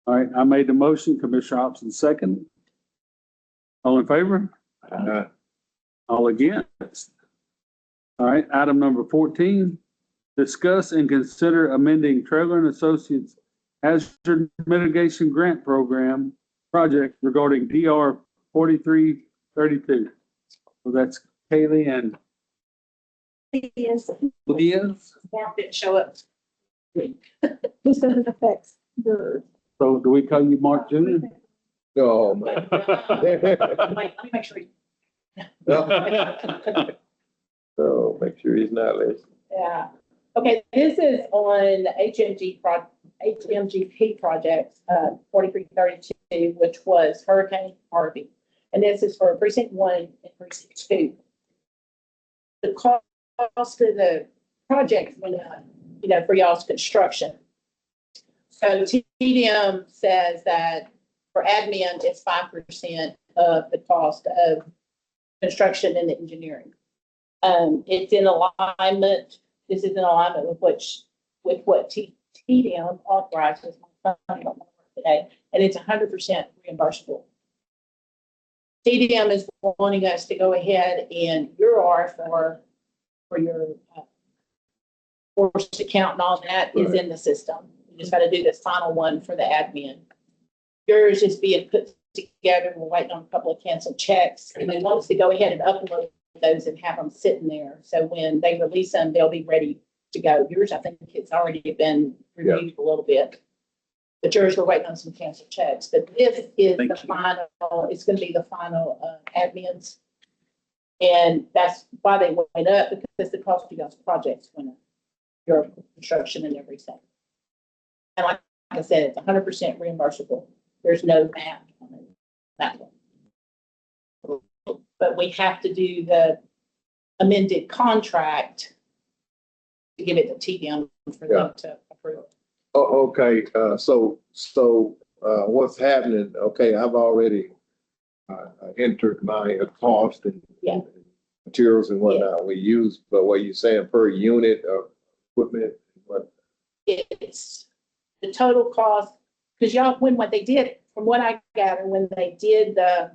All right, I made the motion, Commissioner Hobson second. All in favor? All against? All right, item number 14, discuss and consider amending Trailer and Associates Hazard Mitigation Grant Program project regarding DR 4332. So that's Kaylee and
Yes.
Leah.
Form didn't show up. This doesn't affect yours.
So do we call you Mark Junior?
Oh, man.
Wait, let me make sure.
Oh, make sure he's not listening.
Yeah. Okay, this is on HMGP project, 4332, which was Hurricane Harvey. And this is for precinct 1 and precinct 2. The cost of the project went up, for y'all's construction. So TDM says that for admin, it's 5% of the cost of construction and engineering. It's in alignment. This is in alignment with what TDM authorizes today, and it's 100% reimbursable. TDM is wanting us to go ahead and your for your force account and all that is in the system. You just got to do this final one for the admin. Yours is being put together. We're waiting on a couple of canceled checks, and they want us to go ahead and upload those and have them sitting there. So when they release them, they'll be ready to go. Yours, I think it's already been reviewed a little bit. But yours, we're waiting on some canceled checks. But this is the final, it's going to be the final admins. And that's why they went up, because the cost of y'all's projects went up, your construction and everything. And like I said, it's 100% reimbursable. There's no math on it, that one. But we have to do the amended contract to give it to TDM for them to approve.
Oh, okay, so what's happening? Okay, I've already entered my cost and
Yeah.
materials and whatnot we use, but what you saying per unit of equipment? What?
It's the total cost, because y'all, what they did, from what I gather, when they did the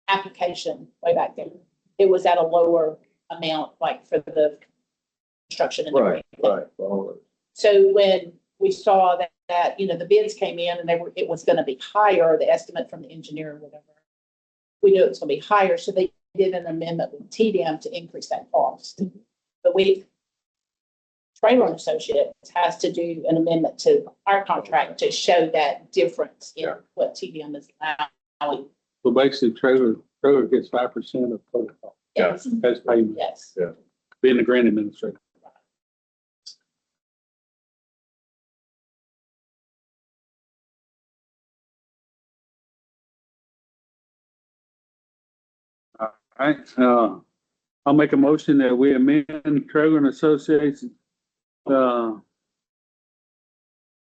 application way back then, it was at a lower amount, like for the construction and everything.
Right.
So when we saw that the bids came in and it was going to be higher, the estimate from the engineer or whatever, we knew it was going to be higher. So they did an amendment with TDM to increase that cost. But Traylor and Associates has to do an amendment to our contract to show that difference in what TDM is allowing.
So basically, Trailer gets 5% of total cost.
Yes.
As payment,
Yes.
being the grant administrator. All right, I'll make a motion that we amend Trailer and Associates,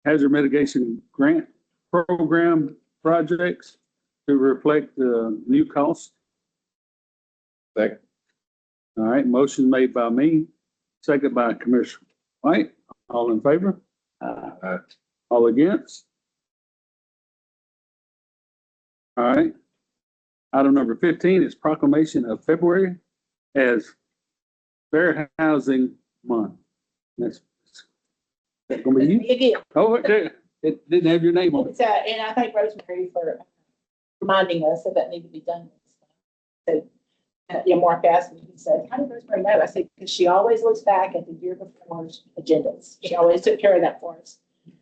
hazard mitigation grant program projects to reflect the new cost.
Second.
All right, motion made by me, second by Commissioner White. All in favor? All against? All right. Item number 15 is proclamation of February as Fair Housing Month. That's gonna be you?
Again,
Oh, it didn't have your name on it.
and I thank Rosemary for reminding us that need to be done. So, Mark asked me, he said, how did Rosemary know? I said, because she always looks back at the year before's agendas. She always took care of that for us.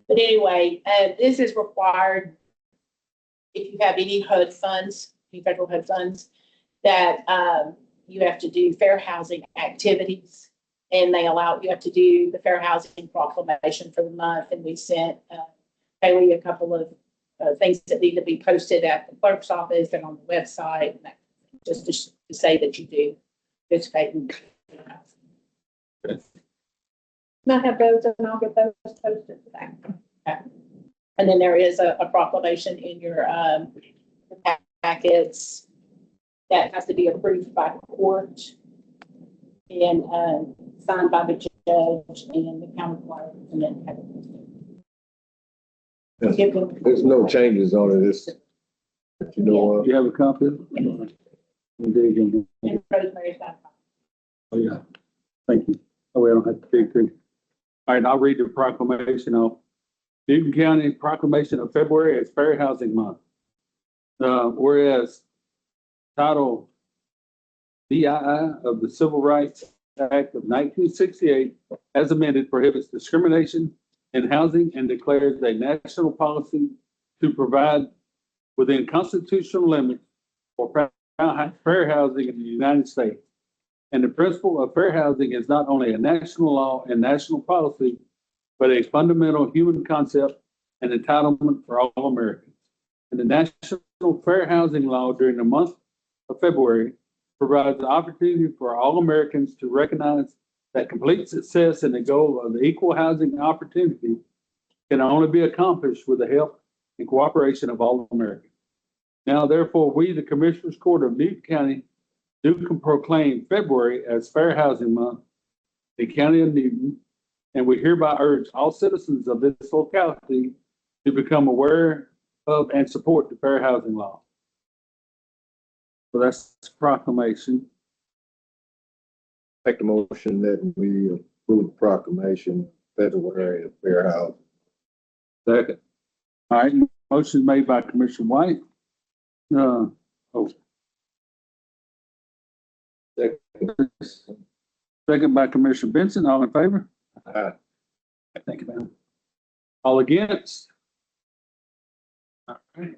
But anyway, this is required if you have any HUD funds, any federal HUD funds, that you have to do fair housing activities. And they allow, you have to do the fair housing proclamation for the month. And we sent Haley a couple of things that need to be posted at the clerk's office and on the website, and that, just to say that you do participate in fair housing. And I have those, and I'll get those posted to that. Okay. And then there is a proclamation in your packets that has to be approved by court and signed by the judge and the county clerk, and then have it.
There's no changes on it. It's, you know,
Do you have a copy? Indeed.
And Rosemary's got it.
Oh, yeah. Thank you. Oh, we don't have to dig through. All right, I'll read the proclamation of Newton County Proclamation of February as Fair Housing Month. Whereas Title VII of the Civil Rights Act of 1968, as amended, prohibits discrimination in housing and declares a national policy to provide within constitutional limits for fair housing in the United States. And the principle of fair housing is not only a national law and national policy, but a fundamental human concept and entitlement for all Americans. And the National Fair Housing Law during the month of February provides the opportunity for all Americans to recognize that complete success in the goal of equal housing opportunity can only be accomplished with the help and cooperation of all Americans. Now, therefore, we, the Commissioners Court of Newton County, do proclaim February as Fair Housing Month in the County of Newton, and we hereby urge all citizens of this locality to become aware of and support the Fair Housing Law. So that's the proclamation.
Make the motion that we approve the proclamation, February of Fair Housing.
Second. All right, motion made by Commissioner White. Second by Commissioner Benson. All in favor?
Aye.
Thank you, ma'am. All against? All right.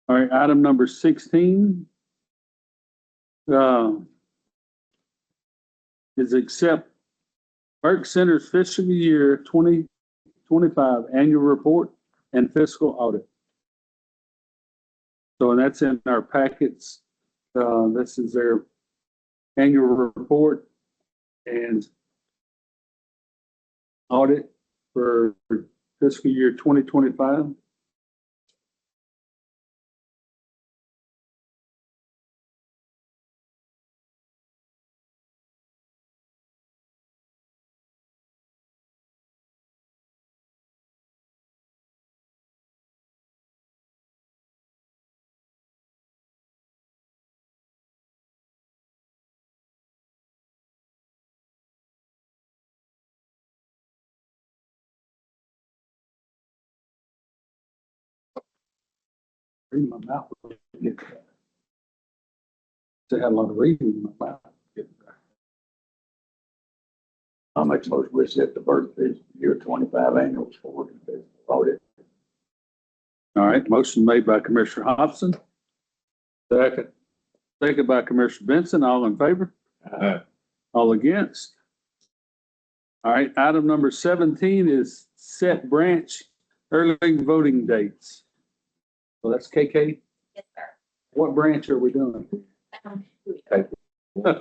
All right, item number 16. Is accept Burke Center's fiscal year 2025 annual report and fiscal audit. So, and that's in our packets. This is their annual report and audit for fiscal year 2025. Reading my mouth. I had a lot of reading in my mouth.
I'll make a motion to accept the Burke fiscal year 25 annual report and fiscal audit.
All right, motion made by Commissioner Hobson. Second. Second by Commissioner Benson. All in favor?
Aye.
All against? All right, item number 17 is set branch early voting dates. So that's KK.
Yes, sir.
What branch are we doing?
Newton and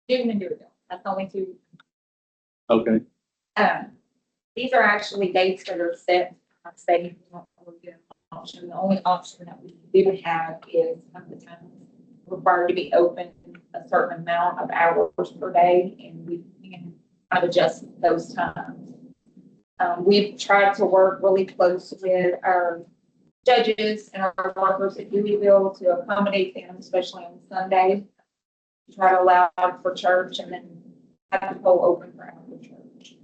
Deweyville. That's the only two.
Okay,
These are actually dates that are set, stating option. The only option that we do have is the time required to be open a certain amount of hours per day, and we can kind of adjust those times. We've tried to work really close with our judges and our workers at Deweyville to accommodate them, especially on Sunday. Try to allow for church and then have the poll open for after church.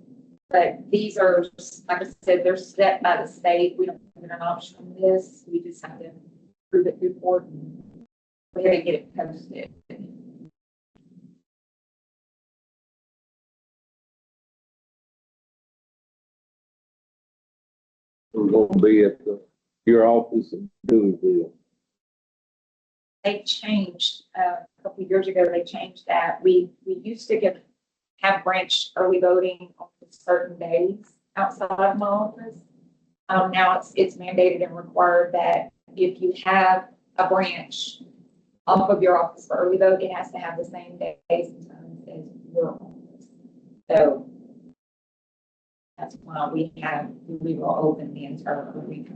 But these are, like I said, they're set by the state. We don't have an option on this. We just have to prove it through court. We got to get it posted.
We're gonna be at your office in Deweyville.
They changed, a couple of years ago, they changed that. We used to have branch early voting on certain days outside of my office. Now it's mandated and required that if you have a branch off of your office for early vote, it has to have the same days and times as your office. So that's why we will open the entire week.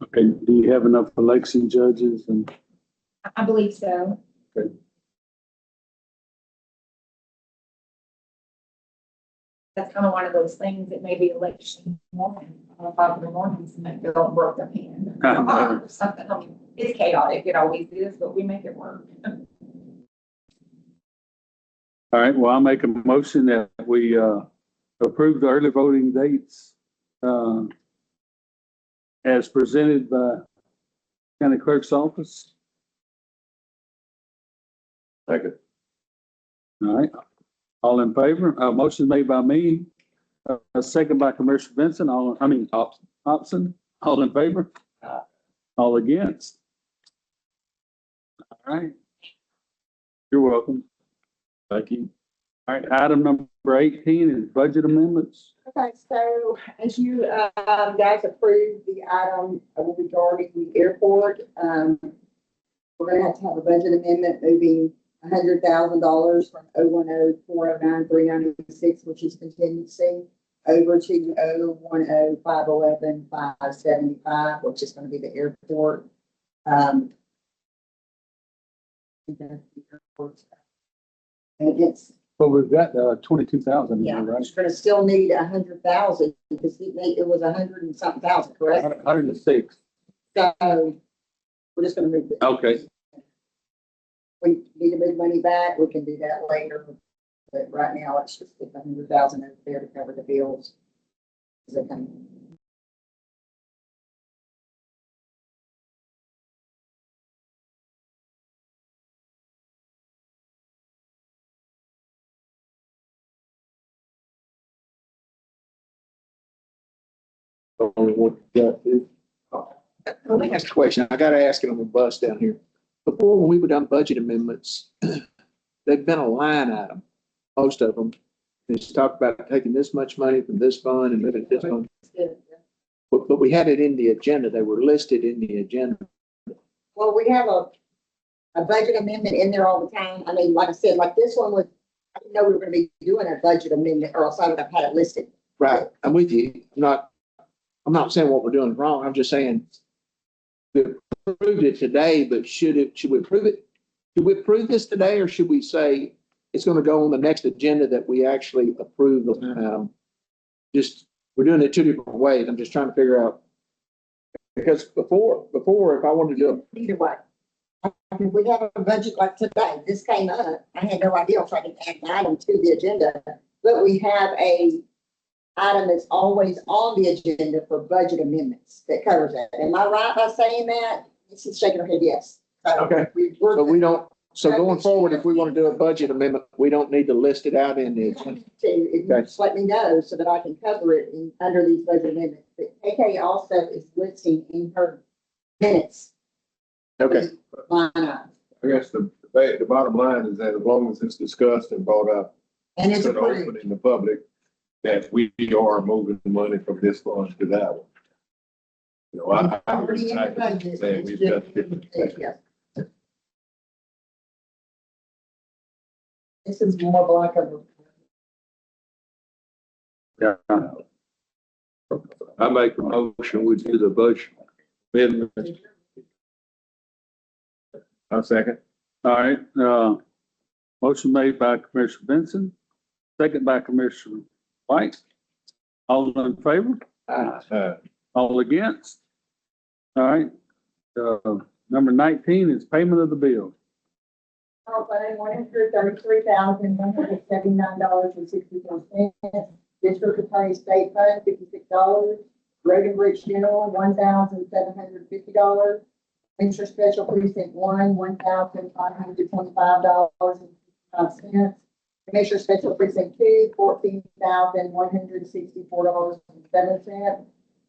okay. Do you have enough election judges and?
I believe so.
Okay.
That's kind of one of those things that maybe election morning, 5 in the morning, and they don't work their hand. Or something. I mean, it's chaotic. It always is, but we make it work.
All right, well, I'll make a motion that we approve the early voting dates as presented by County Clerk's office.
Second.
All right, All in favor? Motion made by me, a second by Commissioner Benson, Hobson. All in favor? All against? All right. You're welcome.
Thank you.
All right, item number 18 is budget amendments.
Okay, so as you, guys approved the item regarding the airport, we're gonna have to have a budget amendment moving $100,000 from 010-409-396, which is contingency, over to 010-511-575, which is gonna be the airport. And it's,
Well, we've got 22,000
yeah,
here, right?
it's gonna still need 100,000 because it was 100 and something thousand, correct?
106.
So we're just gonna move it.
Okay.
We need to move money back, we can do that later. But right now, let's just put 100,000 over there to cover the bills. Is it coming?
Only one got this.
Let me ask a question. I gotta ask it on the bus down here. Before, when we were done budget amendments, they've been a line item, most of them. It's talked about taking this much money from this fund and moving it to this fund. But we had it in the agenda. They were listed in the agenda.
Well, we have a budget amendment in there all the time. I mean, like I said, like this one was, I didn't know we were gonna be doing a budget amendment, or else I would have had it listed.
Right, I'm with you. I'm not saying what we're doing is wrong. I'm just saying we approved it today, but should we approve it? Should we approve this today, or should we say it's gonna go on the next agenda that we actually approve the line item? Just, we're doing it two different ways. I'm just trying to figure out. Because before, if I wanted to do
Either way. I mean, we have a budget like today. This came up. I had no idea if I could add an item to the agenda. But we have a item that's always on the agenda for budget amendments that covers that. Am I right by saying that? She's shaking her head, yes. So
Okay.
we're-
so we don't, so going forward, if we want to do a budget amendment, we don't need to list it out in the agenda.
If you just let me know so that I can cover it under these budget amendments. But KK also is listing in her minutes.
Okay.
Line items.
I guess the bottom line is that as long as it's discussed and brought up,
And it's
to the
approved.
open in the public, that we are moving the money from this fund to that one. You know, I.
Already in the budget.
Saying
It's
we've
just-
got-
yes. This is more like a.
Yeah.
I make a motion, we do the budget amendment.
I'll second.
All right, motion made by Commissioner Benson, second by Commissioner White. All in favor? All against? All right, number 19 is payment of the bill.
$133,179.64. District Attorney State Fund, $56. Road and Bridge General, $1,750. Commissioner Special Precinct 1, $1,525.55. Commissioner Special Precinct 2, $14,164.07.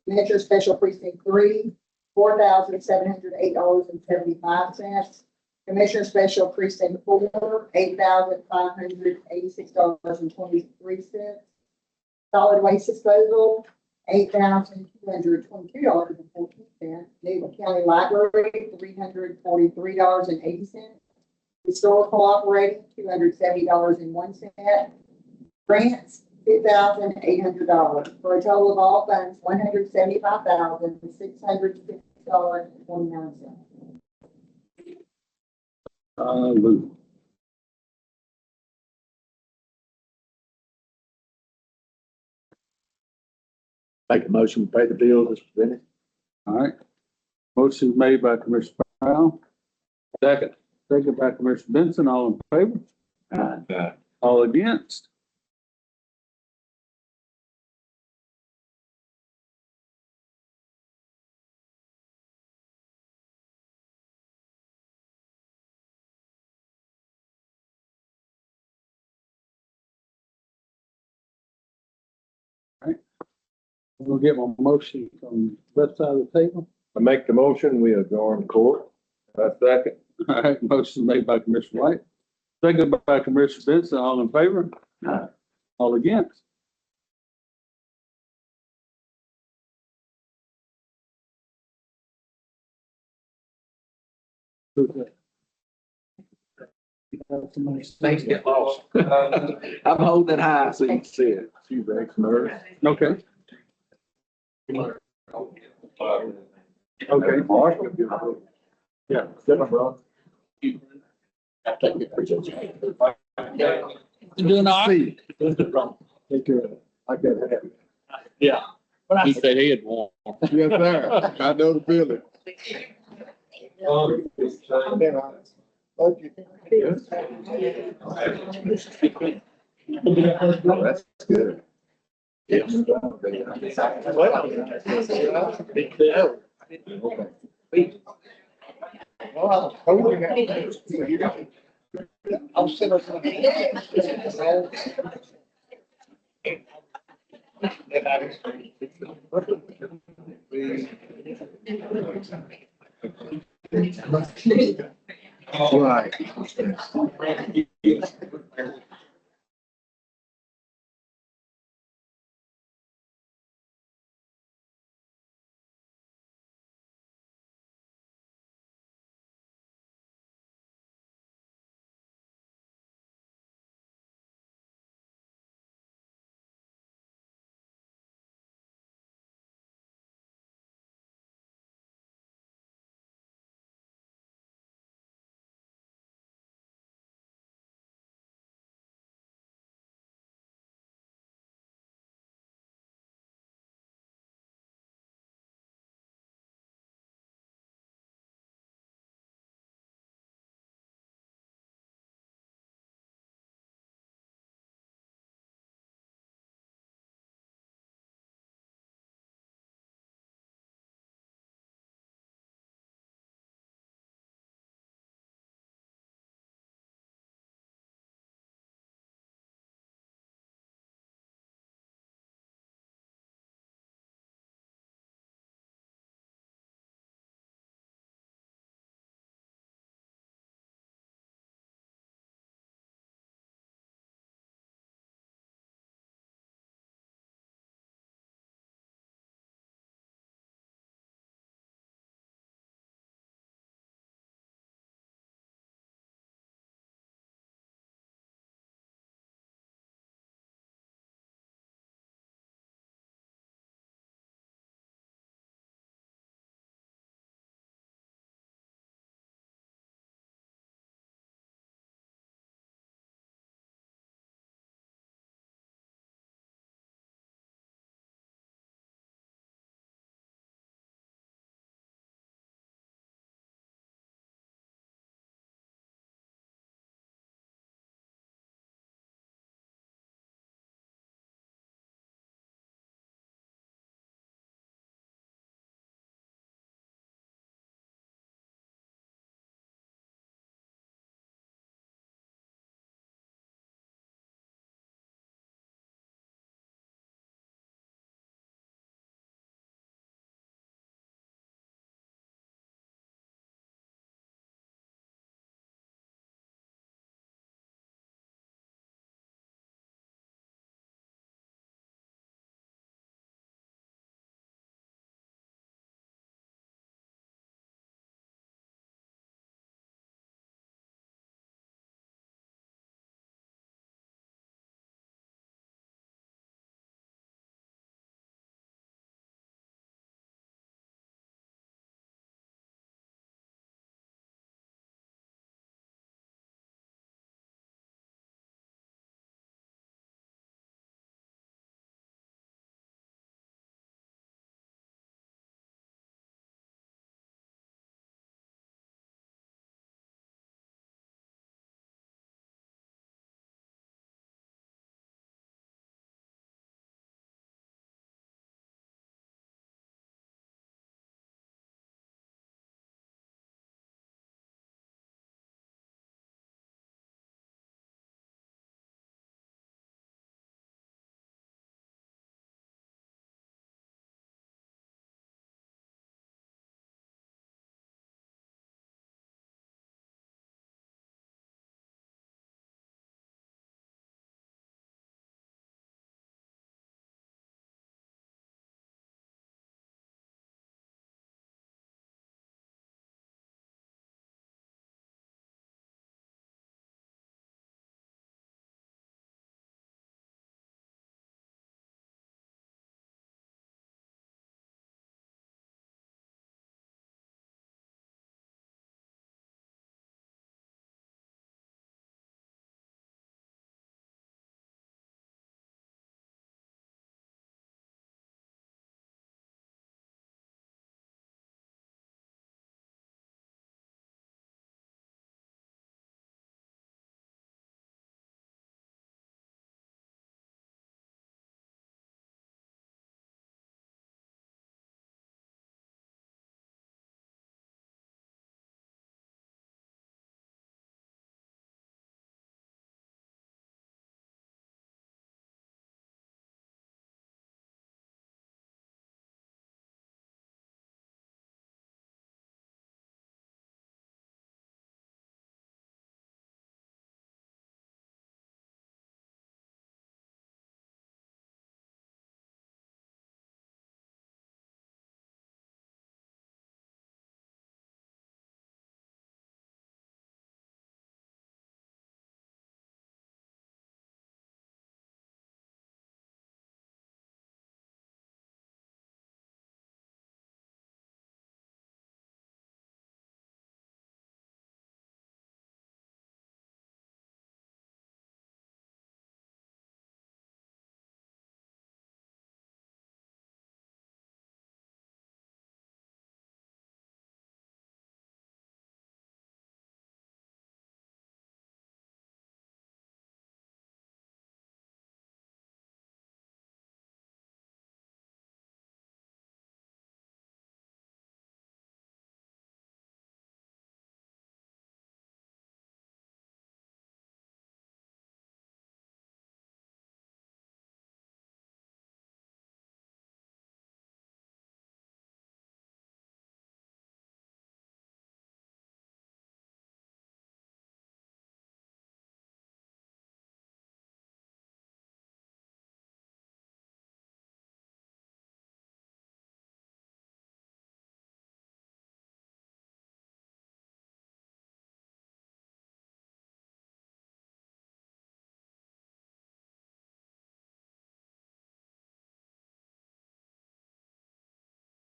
Commissioner Special Precinct 3, $4,708.75. Commissioner Special Precinct 4, $8,586.23. Solid Waste Disposal, $8,222.14. Naval County Library, $343.80. Historical Operating, $270.01. Grants, $2,800, for a total of all funds, $175,606.29.
Lou.
Make a motion, we pay the bills as presented.
All right, motion made by Commissioner Brown,
Second.
second by Commissioner Benson. All in favor? All against? We'll get my motion from left side of the table.
I make the motion, we adjourn court. Second.
All right, motion made by Commissioner White, second by Commissioner Benson, all in favor?
Aye.
All against?
Things get lost. I'm holding it high so you can see it.
She's ex-nurse.
Okay, okay. Yeah. You doing all right?
Take care of it. I got it.
Yeah. Keep that head warm.
Yes, sir. I know the feeling.
That's good.
I'll sit up. Right.